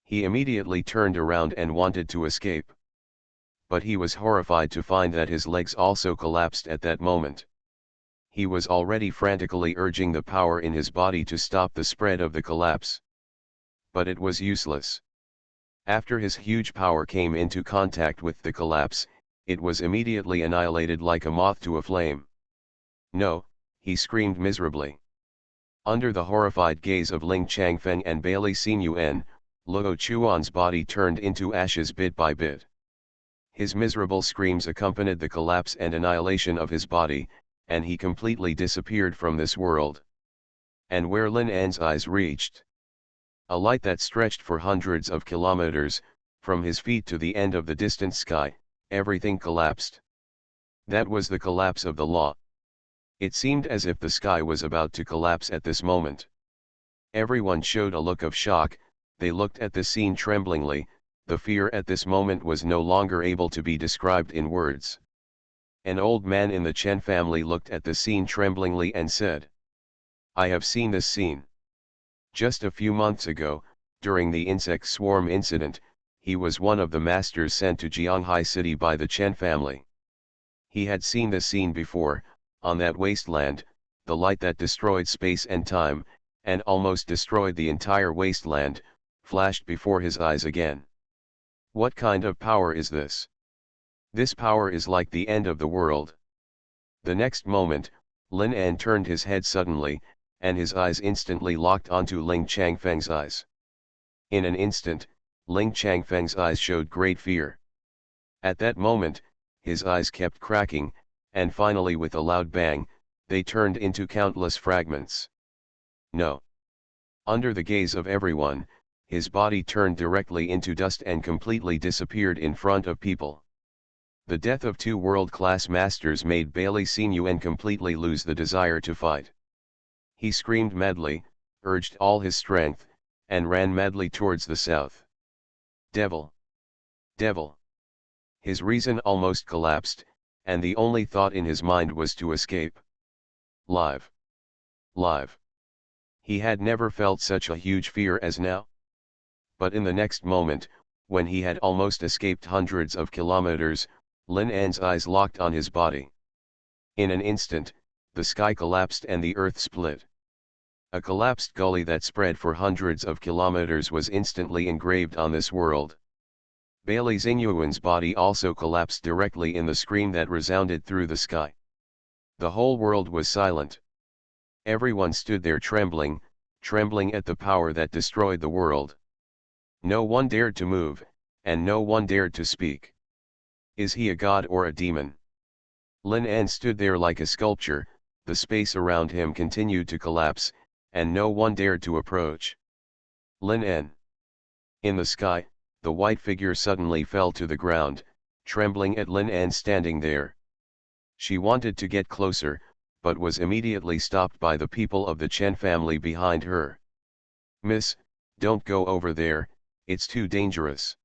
He immediately turned around and wanted to escape. but he was horrified to find that his legs also collapsed at that moment. He was already frantically urging the power in his body to stop the spread of the collapse. But it was useless. After his huge power came into contact with the collapse, it was immediately annihilated like a moth to a flame. No, he screamed miserably. Under the horrified gaze of Ling Changfeng and Bailey Xuanhuan, Luo Chuan's body turned into ashes bit by bit. His miserable screams accompanied the collapse and annihilation of his body, and he completely disappeared from this world. And where Lin An's eyes reached, a light that stretched for hundreds of kilometers, from his feet to the end of the distant sky, everything collapsed. That was the collapse of the law. It seemed as if the sky was about to collapse at this moment. Everyone showed a look of shock, they looked at the scene tremblingly, the fear at this moment was no longer able to be described in words. An old man in the Chen family looked at the scene tremblingly and said, "I have seen this scene. Just a few months ago, during the insect swarm incident, he was one of the masters sent to Jianghai City by the Chen family. He had seen this scene before, on that wasteland, the light that destroyed space and time, and almost destroyed the entire wasteland, flashed before his eyes again. What kind of power is this? This power is like the end of the world." The next moment, Lin An turned his head suddenly, and his eyes instantly locked onto Ling Changfeng's eyes. In an instant, Ling Changfeng's eyes showed great fear. At that moment, his eyes kept cracking, and finally with a loud bang, they turned into countless fragments. No. Under the gaze of everyone, his body turned directly into dust and completely disappeared in front of people. The death of two world-class masters made Bailey Xuanhuan completely lose the desire to fight. He screamed madly, urged all his strength, and ran madly towards the south. Devil! Devil! His reason almost collapsed, and the only thought in his mind was to escape. Live! Live! He had never felt such a huge fear as now. But in the next moment, when he had almost escaped hundreds of kilometers, Lin An's eyes locked on his body. In an instant, the sky collapsed and the earth split. A collapsed gully that spread for hundreds of kilometers was instantly engraved on this world. Bailey Xuanhuan's body also collapsed directly in the scream that resounded through the sky. The whole world was silent. Everyone stood there trembling, trembling at the power that destroyed the world. No one dared to move, and no one dared to speak. Is he a god or a demon? Lin An stood there like a sculpture, the space around him continued to collapse, and no one dared to approach. Lin An. In the sky, the white figure suddenly fell to the ground, trembling at Lin An standing there. She wanted to get closer, but was immediately stopped by the people of the Chen family behind her. "Miss, don't go over there, it's too dangerous."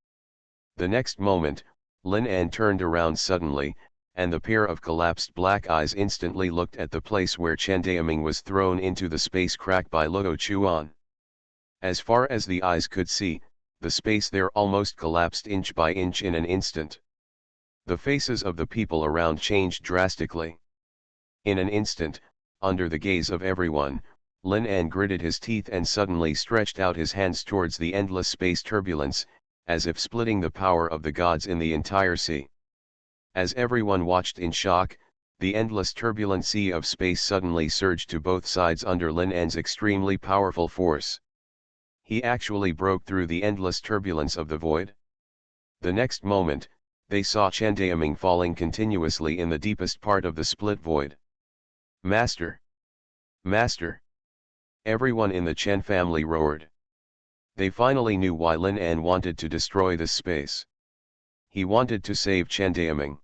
The next moment, Lin An turned around suddenly, and the pair of collapsed black eyes instantly looked at the place where Chen Daoming was thrown into the space crack by Luo Chuan. As far as the eyes could see, the space there almost collapsed inch by inch in an instant. The faces of the people around changed drastically. In an instant, under the gaze of everyone, Lin An gritted his teeth and suddenly stretched out his hands towards the endless space turbulence, as if splitting the power of the gods in the entire sea. As everyone watched in shock, the endless turbulent sea of space suddenly surged to both sides under Lin An's extremely powerful force. He actually broke through the endless turbulence of the void. The next moment, they saw Chen Daoming falling continuously in the deepest part of the split void. "Master! Master!" Everyone in the Chen family roared. They finally knew why Lin An wanted to destroy this space. He wanted to save Chen Daoming.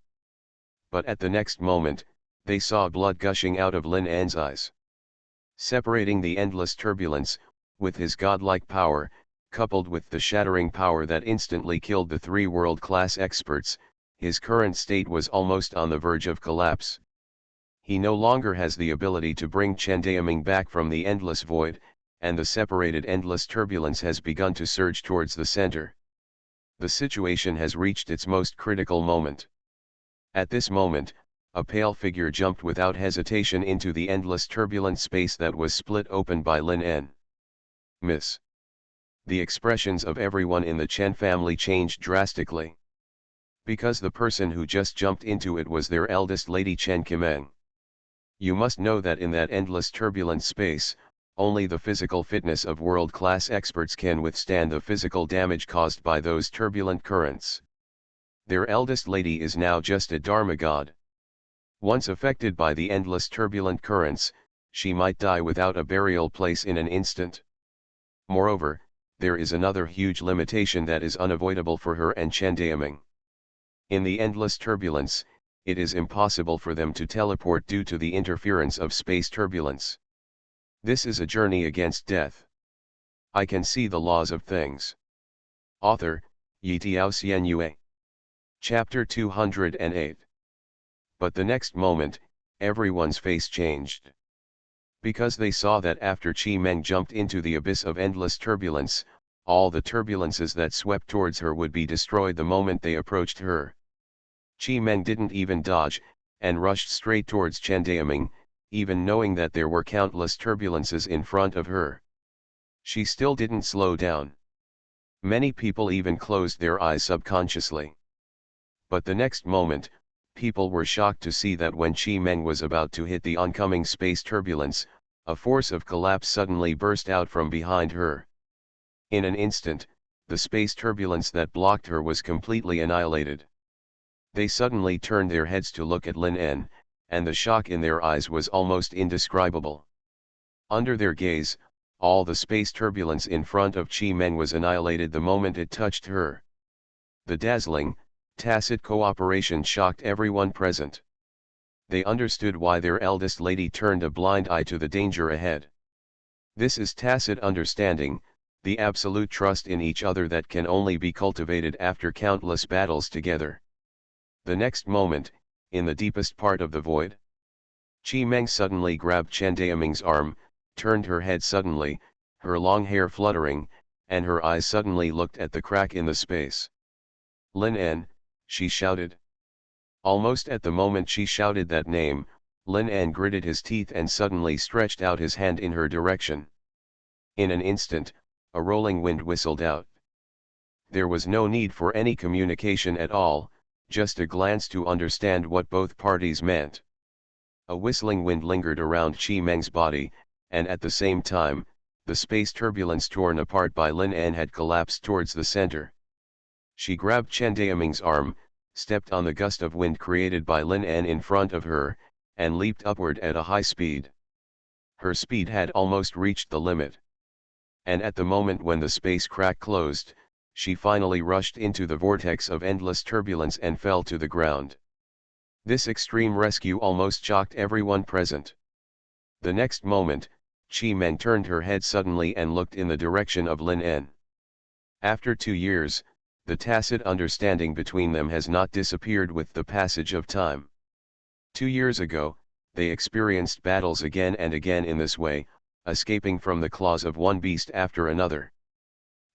But at the next moment, they saw blood gushing out of Lin An's eyes. Separating the endless turbulence, with his godlike power, coupled with the shattering power that instantly killed the three world-class experts, his current state was almost on the verge of collapse. He no longer has the ability to bring Chen Daoming back from the endless void, and the separated endless turbulence has begun to surge towards the center. The situation has reached its most critical moment. At this moment, a pale figure jumped without hesitation into the endless turbulent space that was split open by Lin En. Miss. The expressions of everyone in the Chen family changed drastically. Because the person who just jumped into it was their eldest lady Chen Qimeng. You must know that in that endless turbulent space, only the physical fitness of world-class experts can withstand the physical damage caused by those turbulent currents. Their eldest lady is now just a Dharma god. Once affected by the endless turbulent currents, she might die without a burial place in an instant. Moreover, there is another huge limitation that is unavoidable for her and Chen Daoming. In the endless turbulence, it is impossible for them to teleport due to the interference of space turbulence. This is a journey against death. I can see the laws of things. Author, Yitiao Xuanhuan. Chapter 208. But the next moment, everyone's face changed. Because they saw that after Qi Meng jumped into the abyss of endless turbulence, all the turbulences that swept towards her would be destroyed the moment they approached her. Qi Meng didn't even dodge, and rushed straight towards Chen Daoming, even knowing that there were countless turbulences in front of her. She still didn't slow down. Many people even closed their eyes subconsciously. But the next moment, people were shocked to see that when Qi Meng was about to hit the oncoming space turbulence, a force of collapse suddenly burst out from behind her. In an instant, the space turbulence that blocked her was completely annihilated. They suddenly turned their heads to look at Lin En, and the shock in their eyes was almost indescribable. Under their gaze, all the space turbulence in front of Qi Meng was annihilated the moment it touched her. The dazzling, tacit cooperation shocked everyone present. They understood why their eldest lady turned a blind eye to the danger ahead. This is tacit understanding, the absolute trust in each other that can only be cultivated after countless battles together. The next moment, in the deepest part of the void, Qi Meng suddenly grabbed Chen Daoming's arm, turned her head suddenly, her long hair fluttering, and her eyes suddenly looked at the crack in the space. Lin En, she shouted. Almost at the moment she shouted that name, Lin En gritted his teeth and suddenly stretched out his hand in her direction. In an instant, a rolling wind whistled out. There was no need for any communication at all, just a glance to understand what both parties meant. A whistling wind lingered around Qi Meng's body, and at the same time, the space turbulence torn apart by Lin En had collapsed towards the center. She grabbed Chen Daoming's arm, stepped on the gust of wind created by Lin En in front of her, and leaped upward at a high speed. Her speed had almost reached the limit. And at the moment when the space crack closed, she finally rushed into the vortex of endless turbulence and fell to the ground. This extreme rescue almost shocked everyone present. The next moment, Qi Meng turned her head suddenly and looked in the direction of Lin En. After 2 years, the tacit understanding between them has not disappeared with the passage of time. 2 years ago, they experienced battles again and again in this way, escaping from the claws of one beast after another.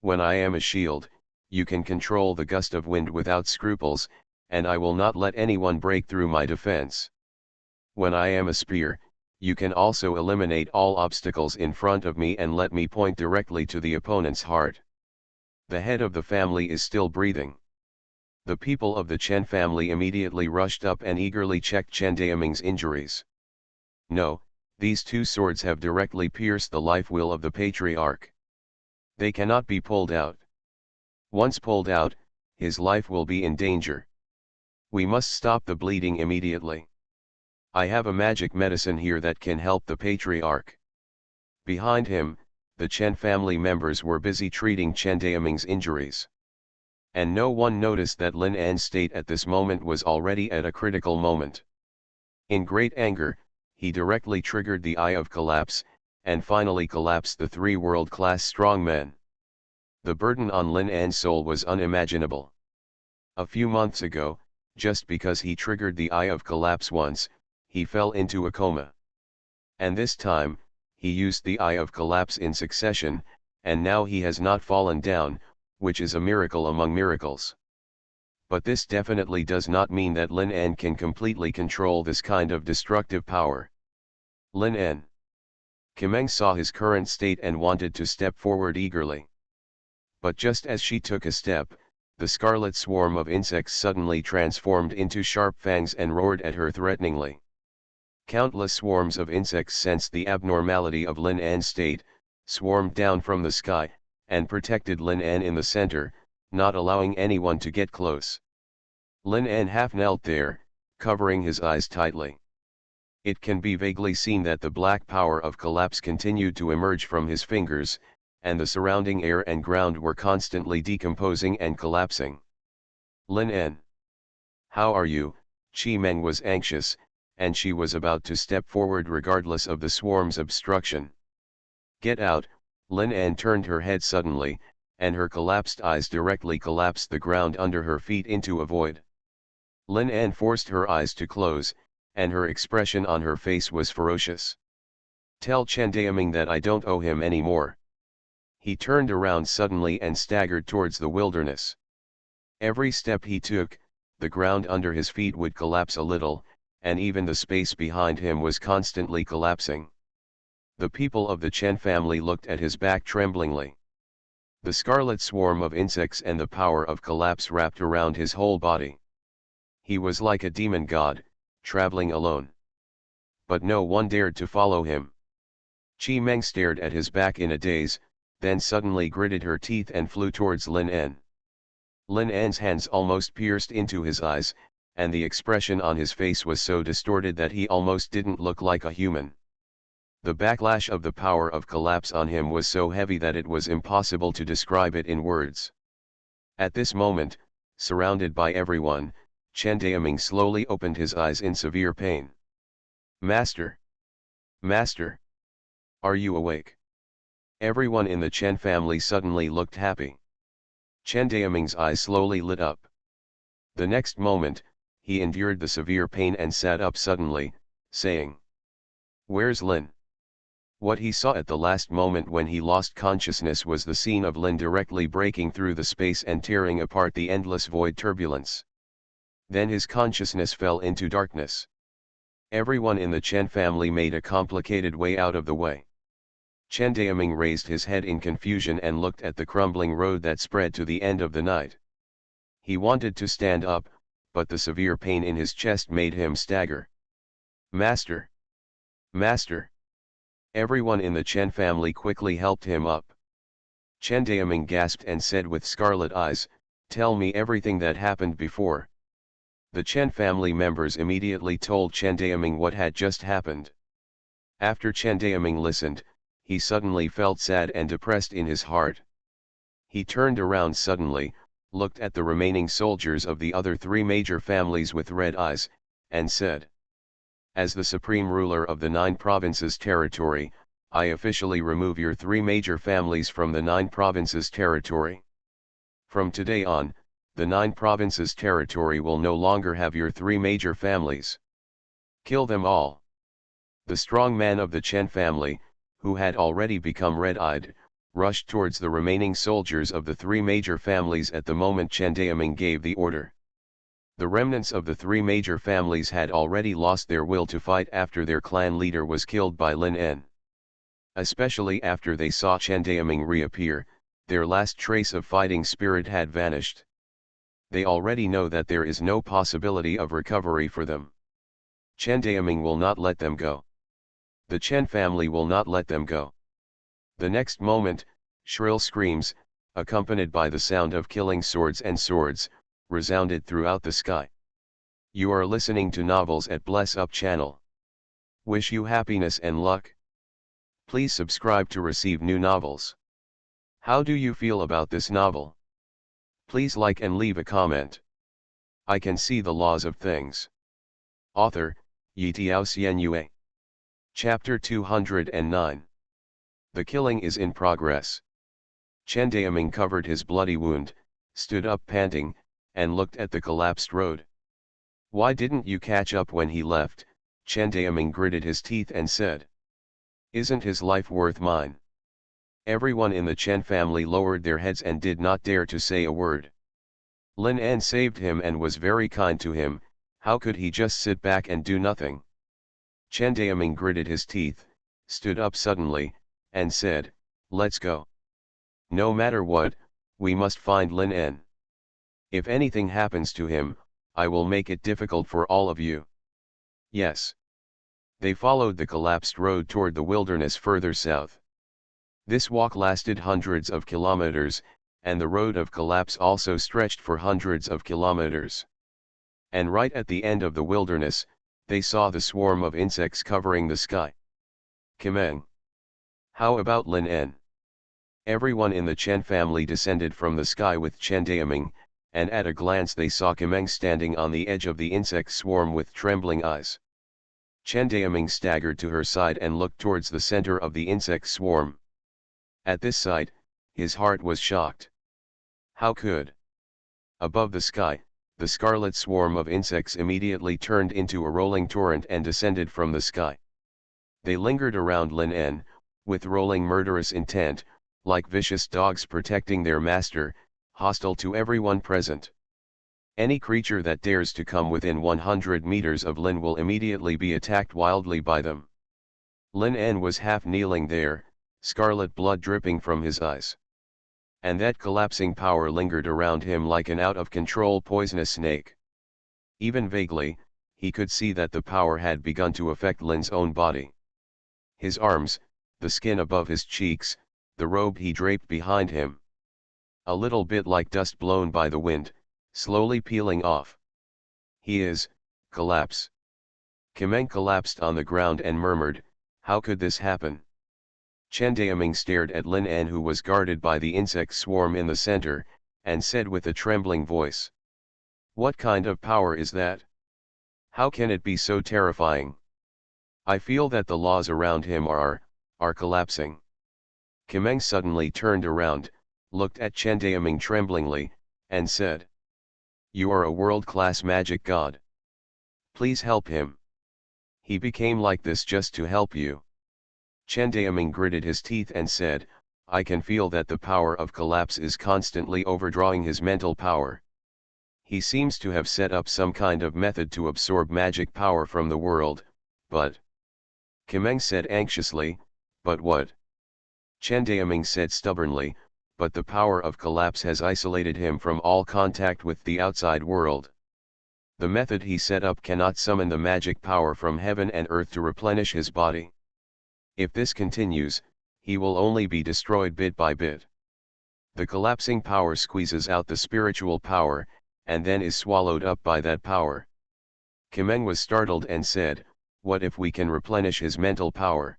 When I am a shield, you can control the gust of wind without scruples, and I will not let anyone break through my defense. When I am a spear, you can also eliminate all obstacles in front of me and let me point directly to the opponent's heart. The head of the family is still breathing. The people of the Chen family immediately rushed up and eagerly checked Chen Daoming's injuries. No, these 2 swords have directly pierced the life will of the patriarch. They cannot be pulled out. Once pulled out, his life will be in danger. We must stop the bleeding immediately. I have a magic medicine here that can help the patriarch. Behind him, the Chen family members were busy treating Chen Daoming's injuries. And no one noticed that Lin En's state at this moment was already at a critical moment. In great anger, he directly triggered the Eye of Collapse, and finally collapsed the 3 world-class strongmen. The burden on Lin En's soul was unimaginable. A few months ago, just because he triggered the Eye of Collapse once, he fell into a coma. And this time, he used the Eye of Collapse in succession, and now he has not fallen down, which is a miracle among miracles. But this definitely does not mean that Lin En can completely control this kind of destructive power. Lin En. Kimeng saw his current state and wanted to step forward eagerly. But just as she took a step, the scarlet swarm of insects suddenly transformed into sharp fangs and roared at her threateningly. Countless swarms of insects sensed the abnormality of Lin En's state, swarmed down from the sky, and protected Lin En in the center, not allowing anyone to get close. Lin En half knelt there, covering his eyes tightly. It can be vaguely seen that the black power of collapse continued to emerge from his fingers, and the surrounding air and ground were constantly decomposing and collapsing. Lin En. How are you? Chi Meng was anxious, and she was about to step forward regardless of the swarm's obstruction. Get out. Lin En turned her head suddenly, and her collapsed eyes directly collapsed the ground under her feet into a void. Lin En forced her eyes to close, and her expression on her face was ferocious. Tell Chen Daoming that I don't owe him any more. He turned around suddenly and staggered towards the wilderness. Every step he took, the ground under his feet would collapse a little, and even the space behind him was constantly collapsing. The people of the Chen family looked at his back tremblingly. The scarlet swarm of insects and the power of collapse wrapped around his whole body. He was like a demon god, traveling alone. But no one dared to follow him. Chi Meng stared at his back in a daze, then suddenly gritted her teeth and flew towards Lin En. Lin En's hands almost pierced into his eyes, and the expression on his face was so distorted that he almost didn't look like a human. The backlash of the power of collapse on him was so heavy that it was impossible to describe it in words. At this moment, surrounded by everyone, Chen Daoming slowly opened his eyes in severe pain. Master! Master! Are you awake? Everyone in the Chen family suddenly looked happy. Chen Daoming's eyes slowly lit up. The next moment, he endured the severe pain and sat up suddenly, saying, Where's Lin? What he saw at the last moment when he lost consciousness was the scene of Lin directly breaking through the space and tearing apart the endless void turbulence. Then his consciousness fell into darkness. Everyone in the Chen family made a complicated way out of the way. Chen Daoming raised his head in confusion and looked at the crumbling road that spread to the end of the night. He wanted to stand up, but the severe pain in his chest made him stagger. Master! Master! Everyone in the Chen family quickly helped him up. Chen Daoming gasped and said with scarlet eyes, Tell me everything that happened before. The Chen family members immediately told Chen Daoming what had just happened. After Chen Daoming listened, he suddenly felt sad and depressed in his heart. He turned around suddenly, looked at the remaining soldiers of the other three major families with red eyes, and said, As the supreme ruler of the 9 provinces territory, I officially remove your 3 major families from the 9 provinces territory. From today on, the 9 provinces territory will no longer have your 3 major families. Kill them all. The strong man of the Chen family, who had already become red-eyed, rushed towards the remaining soldiers of the 3 major families at the moment Chen Daoming gave the order. The remnants of the 3 major families had already lost their will to fight after their clan leader was killed by Lin En. Especially after they saw Chen Daoming reappear, their last trace of fighting spirit had vanished. They already know that there is no possibility of recovery for them. Chen Daoming will not let them go. The Chen family will not let them go. The next moment, shrill screams, accompanied by the sound of killing swords and swords, resounded throughout the sky. You are listening to Novels at Bless Up channel. Wish you happiness and luck. Please subscribe to receive new novels. How do you feel about this novel? Please like and leave a comment. I can see the laws of things. Author, Yitiao Xuanhuan. Chapter 209. The killing is in progress. Chen Daoming covered his bloody wound, stood up panting, and looked at the collapsed road. Why didn't you catch up when he left? Chen Daoming gritted his teeth and said. Isn't his life worth mine? Everyone in the Chen family lowered their heads and did not dare to say a word. Lin En saved him and was very kind to him, how could he just sit back and do nothing? Chen Daoming gritted his teeth, stood up suddenly, and said, "Let's go. No matter what, we must find Lin En. If anything happens to him, I will make it difficult for all of you." Yes. They followed the collapsed road toward the wilderness further south. This walk lasted hundreds of kilometers, and the road of collapse also stretched for hundreds of kilometers. And right at the end of the wilderness, they saw the swarm of insects covering the sky. Kimeng. How about Lin En? Everyone in the Chen family descended from the sky with Chen Daoming, and at a glance they saw Kimeng standing on the edge of the insect swarm with trembling eyes. Chen Daoming staggered to her side and looked towards the center of the insect swarm. At this sight, his heart was shocked. How could? Above the sky, the scarlet swarm of insects immediately turned into a rolling torrent and descended from the sky. They lingered around Lin En, with rolling murderous intent, like vicious dogs protecting their master, hostile to everyone present. Any creature that dares to come within 100 meters of Lin will immediately be attacked wildly by them. Lin En was half kneeling there, scarlet blood dripping from his eyes. And that collapsing power lingered around him like an out-of-control poisonous snake. Even vaguely, he could see that the power had begun to affect Lin's own body. His arms, the skin above his cheeks, the robe he draped behind him. A little bit like dust blown by the wind, slowly peeling off. He is, collapse. Kimeng collapsed on the ground and murmured, "How could this happen?" Chen Daoming stared at Lin En, who was guarded by the insect swarm in the center, and said with a trembling voice, "What kind of power is that? How can it be so terrifying? I feel that the laws around him are collapsing." Kimeng suddenly turned around, looked at Chen Daoming tremblingly, and said, "You are a world-class magic god. Please help him. He became like this just to help you." Chen Daoming gritted his teeth and said, "I can feel that the power of collapse is constantly overdrawing his mental power. He seems to have set up some kind of method to absorb magic power from the world, but..." Kimeng said anxiously, "But what?" Chen Daoming said stubbornly, "But the power of collapse has isolated him from all contact with the outside world. The method he set up cannot summon the magic power from heaven and earth to replenish his body. If this continues, he will only be destroyed bit by bit. The collapsing power squeezes out the spiritual power, and then is swallowed up by that power." Kimeng was startled and said, "What if we can replenish his mental power?"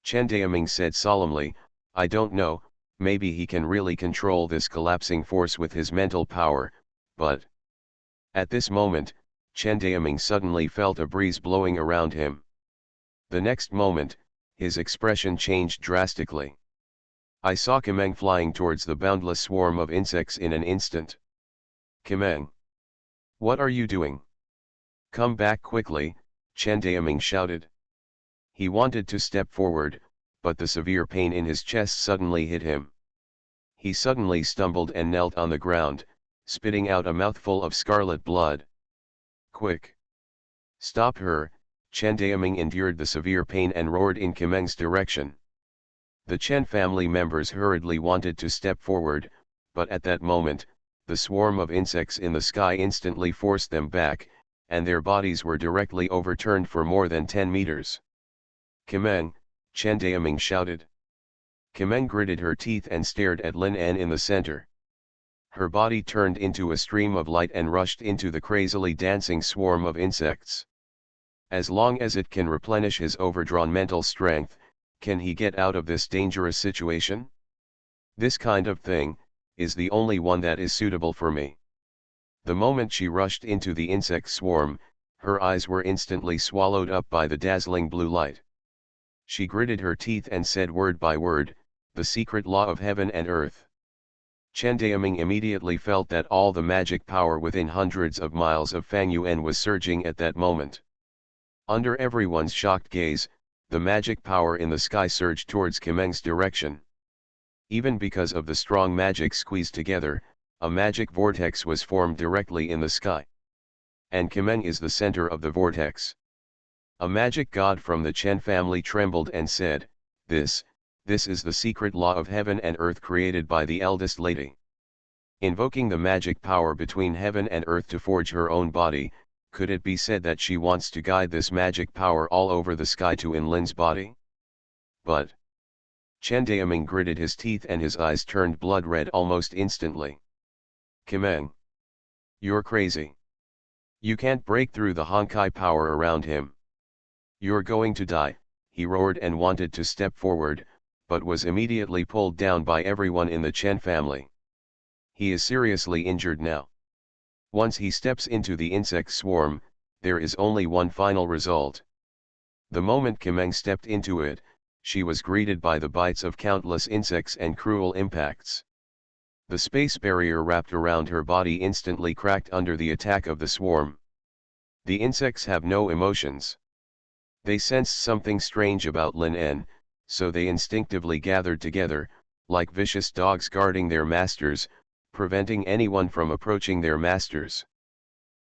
Chen Daoming said solemnly, "I don't know, maybe he can really control this collapsing force with his mental power, but..." At this moment, Chen Daoming suddenly felt a breeze blowing around him. The next moment, his expression changed drastically. I saw Kimeng flying towards the boundless swarm of insects in an instant. "Kimeng! What are you doing? Come back quickly," Chen Daoming shouted. He wanted to step forward, but the severe pain in his chest suddenly hit him. He suddenly stumbled and knelt on the ground, spitting out a mouthful of scarlet blood. "Quick! Stop her!" Chen Daoming endured the severe pain and roared in Kimeng's direction. The Chen family members hurriedly wanted to step forward, but at that moment, the swarm of insects in the sky instantly forced them back, and their bodies were directly overturned for more than 10 meters. "Kimeng!" Chen Daoming shouted. Kimeng gritted her teeth and stared at Lin En in the center. Her body turned into a stream of light and rushed into the crazily dancing swarm of insects. As long as it can replenish his overdrawn mental strength, can he get out of this dangerous situation? This kind of thing is the only one that is suitable for me. The moment she rushed into the insect swarm, her eyes were instantly swallowed up by the dazzling blue light. She gritted her teeth and said word by word, "The secret law of heaven and earth." Chen Daoming immediately felt that all the magic power within hundreds of miles of Fang Yuan was surging at that moment. Under everyone's shocked gaze, the magic power in the sky surged towards Kimeng's direction. Even because of the strong magic squeezed together, a magic vortex was formed directly in the sky. And Kemeng is the center of the vortex. A magic god from the Chen family trembled and said, This is the secret law of heaven and earth created by the eldest lady. Invoking the magic power between heaven and earth to forge her own body, could it be said that she wants to guide this magic power all over the sky to Lin's body? But Chen Daoming gritted his teeth and his eyes turned blood red almost instantly. Kemeng, you're crazy. You can't break through the Honkai power around him. You're going to die, he roared and wanted to step forward, but was immediately pulled down by everyone in the Chen family. He is seriously injured now. Once he steps into the insect swarm, there is only one final result. The moment Kemeng stepped into it, she was greeted by the bites of countless insects and cruel impacts. The space barrier wrapped around her body instantly cracked under the attack of the swarm. The insects have no emotions. They sensed something strange about Lin, so they instinctively gathered together, like vicious dogs guarding their masters, preventing anyone from approaching their masters.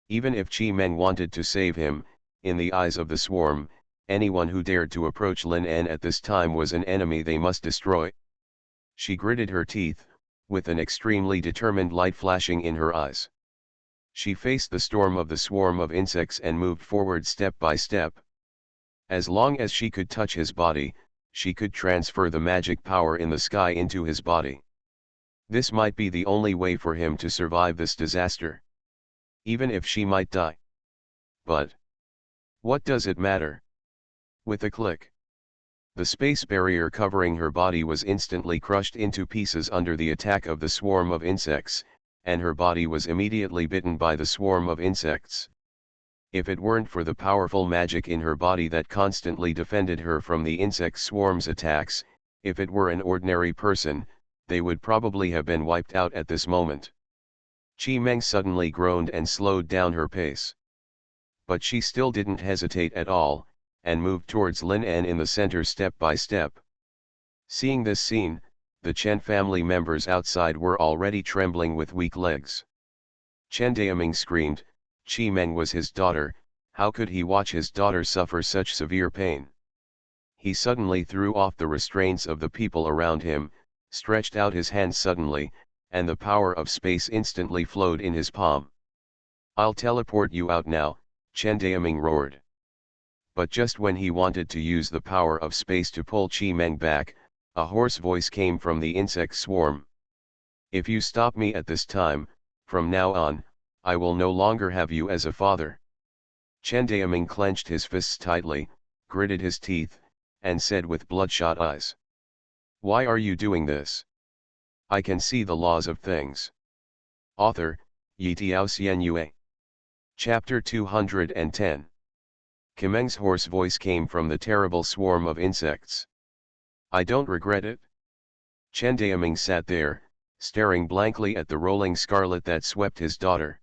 Even if Chi Meng wanted to save him, in the eyes of the swarm, anyone who dared to approach Lin at this time was an enemy they must destroy. She gritted her teeth, with an extremely determined light flashing in her eyes. She faced the storm of the swarm of insects and moved forward step by step. As long as she could touch his body, she could transfer the magic power in the sky into his body. This might be the only way for him to survive this disaster. Even if she might die. But what does it matter? With a click, the space barrier covering her body was instantly crushed into pieces under the attack of the swarm of insects, and her body was immediately bitten by the swarm of insects. If it weren't for the powerful magic in her body that constantly defended her from the insect swarm's attacks, if it were an ordinary person, they would probably have been wiped out at this moment. Chi Meng suddenly groaned and slowed down her pace. But she still didn't hesitate at all, and moved towards Lin in the center step by step. Seeing this scene, the Chen family members outside were already trembling with weak legs. Chen Daoming screamed, Chi Meng was his daughter, how could he watch his daughter suffer such severe pain? He suddenly threw off the restraints of the people around him, stretched out his hand suddenly, and the power of space instantly flowed in his palm. I'll teleport you out now, Chen Daoming roared. But just when he wanted to use the power of space to pull Chi Meng back, a hoarse voice came from the insect swarm. If you stop me at this time, from now on, I will no longer have you as a father. Chen Daoming clenched his fists tightly, gritted his teeth, and said with bloodshot eyes. Why are you doing this? I can see the laws of things. Author, Yitiao Xianyue. Chapter 210. Kemeng's hoarse voice came from the terrible swarm of insects. I don't regret it. Chen Daoming sat there, staring blankly at the rolling scarlet that swept his daughter.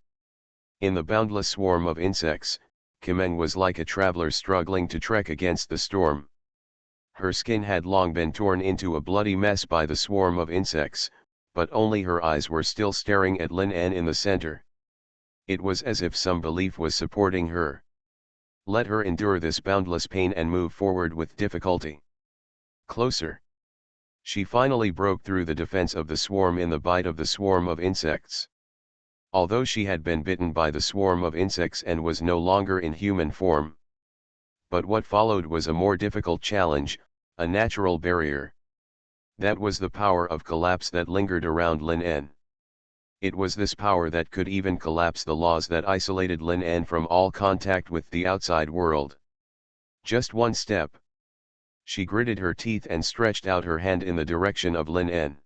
In the boundless swarm of insects, Kemeng was like a traveler struggling to trek against the storm. Her skin had long been torn into a bloody mess by the swarm of insects, but only her eyes were still staring at Lin in the center. It was as if some belief was supporting her. Let her endure this boundless pain and move forward with difficulty. Closer. She finally broke through the defense of the swarm in the bite of the swarm of insects. Although she had been bitten by the swarm of insects and was no longer in human form. But what followed was a more difficult challenge, a natural barrier. That was the power of collapse that lingered around Lin. It was this power that could even collapse the laws that isolated Lin from all contact with the outside world. Just one step. She gritted her teeth and stretched out her hand in the direction of Lin.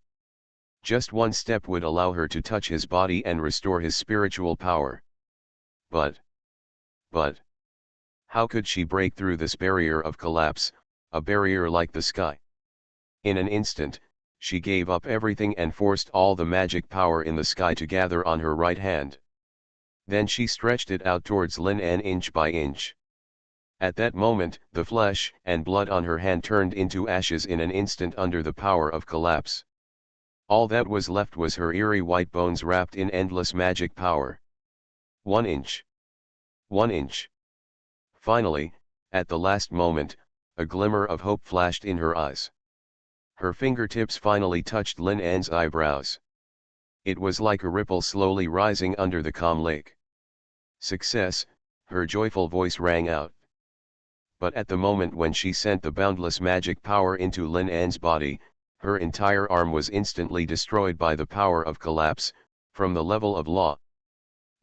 Just one step would allow her to touch his body and restore his spiritual power. But, how could she break through this barrier of collapse, a barrier like the sky? In an instant, she gave up everything and forced all the magic power in the sky to gather on her right hand. Then she stretched it out towards Lin inch by inch. At that moment, the flesh and blood on her hand turned into ashes in an instant under the power of collapse. All that was left was her eerie white bones wrapped in endless magic power. 1 inch. 1 inch. Finally, at the last moment, a glimmer of hope flashed in her eyes. Her fingertips finally touched Lin An's eyebrows. It was like a ripple slowly rising under the calm lake. Success, her joyful voice rang out. But at the moment when she sent the boundless magic power into Lin An's body, her entire arm was instantly destroyed by the power of collapse, from the level of law.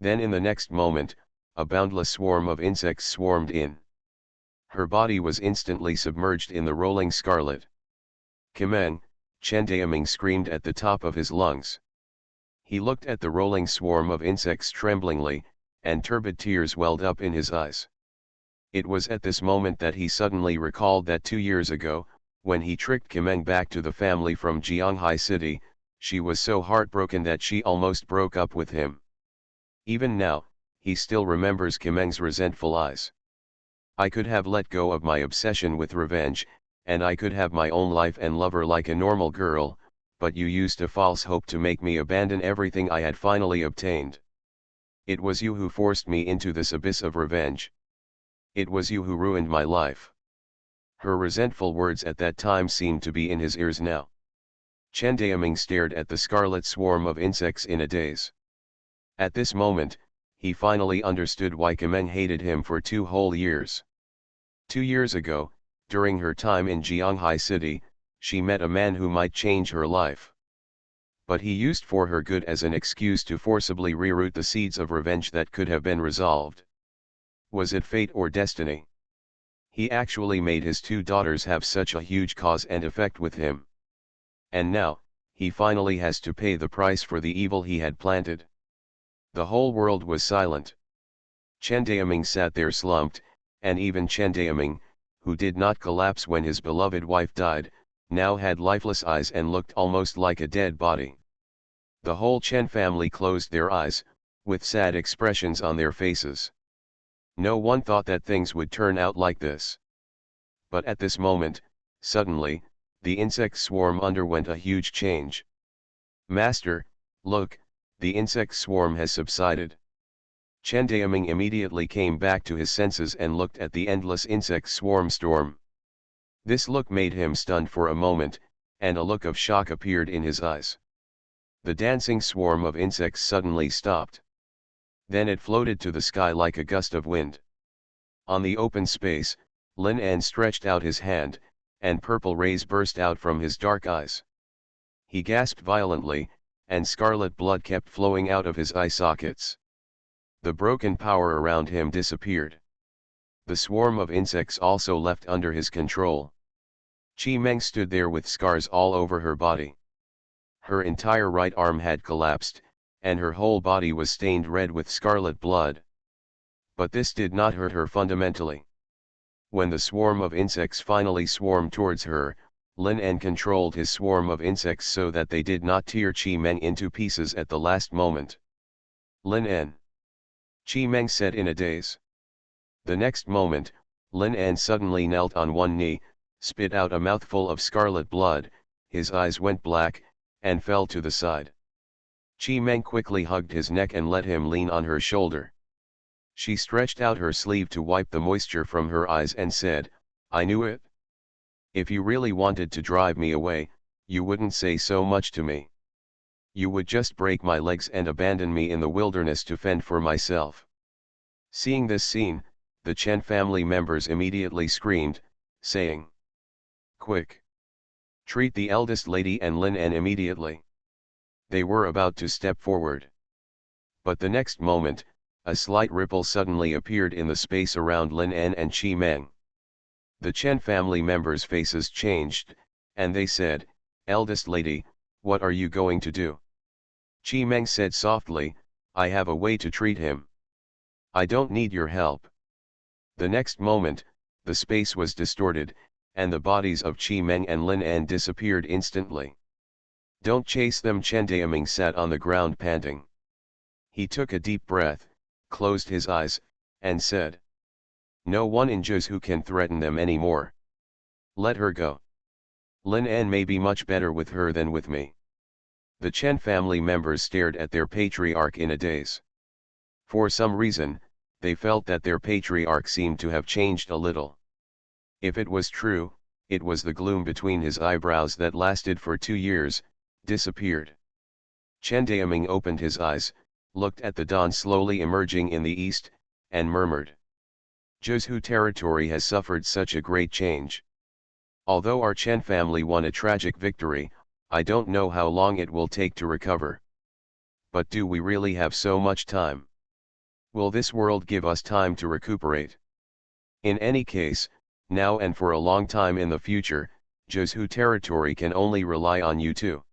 Then in the next moment, a boundless swarm of insects swarmed in. Her body was instantly submerged in the rolling scarlet. Kimeng, Chen Daoming screamed at the top of his lungs. He looked at the rolling swarm of insects tremblingly, and turbid tears welled up in his eyes. It was at this moment that he suddenly recalled that 2 years ago, when he tricked Kimeng back to the family from Jianghai City, she was so heartbroken that she almost broke up with him. Even now, he still remembers Kimeng's resentful eyes. I could have let go of my obsession with revenge, and I could have my own life and lover like a normal girl, but you used a false hope to make me abandon everything I had finally obtained. It was you who forced me into this abyss of revenge. It was you who ruined my life. Her resentful words at that time seemed to be in his ears now. Chen Daoming stared at the scarlet swarm of insects in a daze. At this moment, he finally understood why Kimeng hated him for 2 whole years. 2 years ago, during her time in Jianghai City, she met a man who might change her life. But he used for her good as an excuse to forcibly reroot the seeds of revenge that could have been resolved. Was it fate or destiny? He actually made his 2 daughters have such a huge cause and effect with him. And now, he finally has to pay the price for the evil he had planted. The whole world was silent. Chen Daoming sat there slumped, and even Chen Daoming, who did not collapse when his beloved wife died, now had lifeless eyes and looked almost like a dead body. The whole Chen family closed their eyes, with sad expressions on their faces. No one thought that things would turn out like this. But at this moment, suddenly, the insect swarm underwent a huge change. Master, look, the insect swarm has subsided. Chen Daoming immediately came back to his senses and looked at the endless insect swarm storm. This look made him stunned for a moment, and a look of shock appeared in his eyes. The dancing swarm of insects suddenly stopped. Then it floated to the sky like a gust of wind. On the open space, Lin An stretched out his hand, and purple rays burst out from his dark eyes. He gasped violently, and scarlet blood kept flowing out of his eye sockets. The broken power around him disappeared. The swarm of insects also left under his control. Chi Meng stood there with scars all over her body. Her entire right arm had collapsed, and her whole body was stained red with scarlet blood. But this did not hurt her fundamentally. When the swarm of insects finally swarmed towards her, Lin An controlled his swarm of insects so that they did not tear Chi Meng into pieces at the last moment. Lin An. Chi Meng said in a daze. The next moment, Lin An suddenly knelt on one knee, spit out a mouthful of scarlet blood, his eyes went black, and fell to the side. Chi Meng quickly hugged his neck and let him lean on her shoulder. She stretched out her sleeve to wipe the moisture from her eyes and said, "I knew it. If you really wanted to drive me away, you wouldn't say so much to me. You would just break my legs and abandon me in the wilderness to fend for myself." Seeing this scene, the Chen family members immediately screamed, saying, "Quick! Treat the eldest lady and Lin An immediately." They were about to step forward. But the next moment, a slight ripple suddenly appeared in the space around Lin An and Chi Meng. The Chen family members' faces changed, and they said, "Eldest lady, what are you going to do?" Chi Meng said softly, "I have a way to treat him. I don't need your help." The next moment, the space was distorted, and the bodies of Chi Meng and Lin An disappeared instantly. "Don't chase them." Chen Daoming sat on the ground panting. He took a deep breath, closed his eyes, and said, "No one in Zhou can threaten them anymore. Let her go. Lin An may be much better with her than with me." The Chen family members stared at their patriarch in a daze. For some reason, they felt that their patriarch seemed to have changed a little. If it was true, it was the gloom between his eyebrows that lasted for 2 years, disappeared. Chen Daoming opened his eyes, looked at the dawn slowly emerging in the east, and murmured. Zhuzhou territory has suffered such a great change. Although our Chen family won a tragic victory, I don't know how long it will take to recover. But do we really have so much time? Will this world give us time to recuperate? In any case, now and for a long time in the future, Zhuzhou territory can only rely on you two.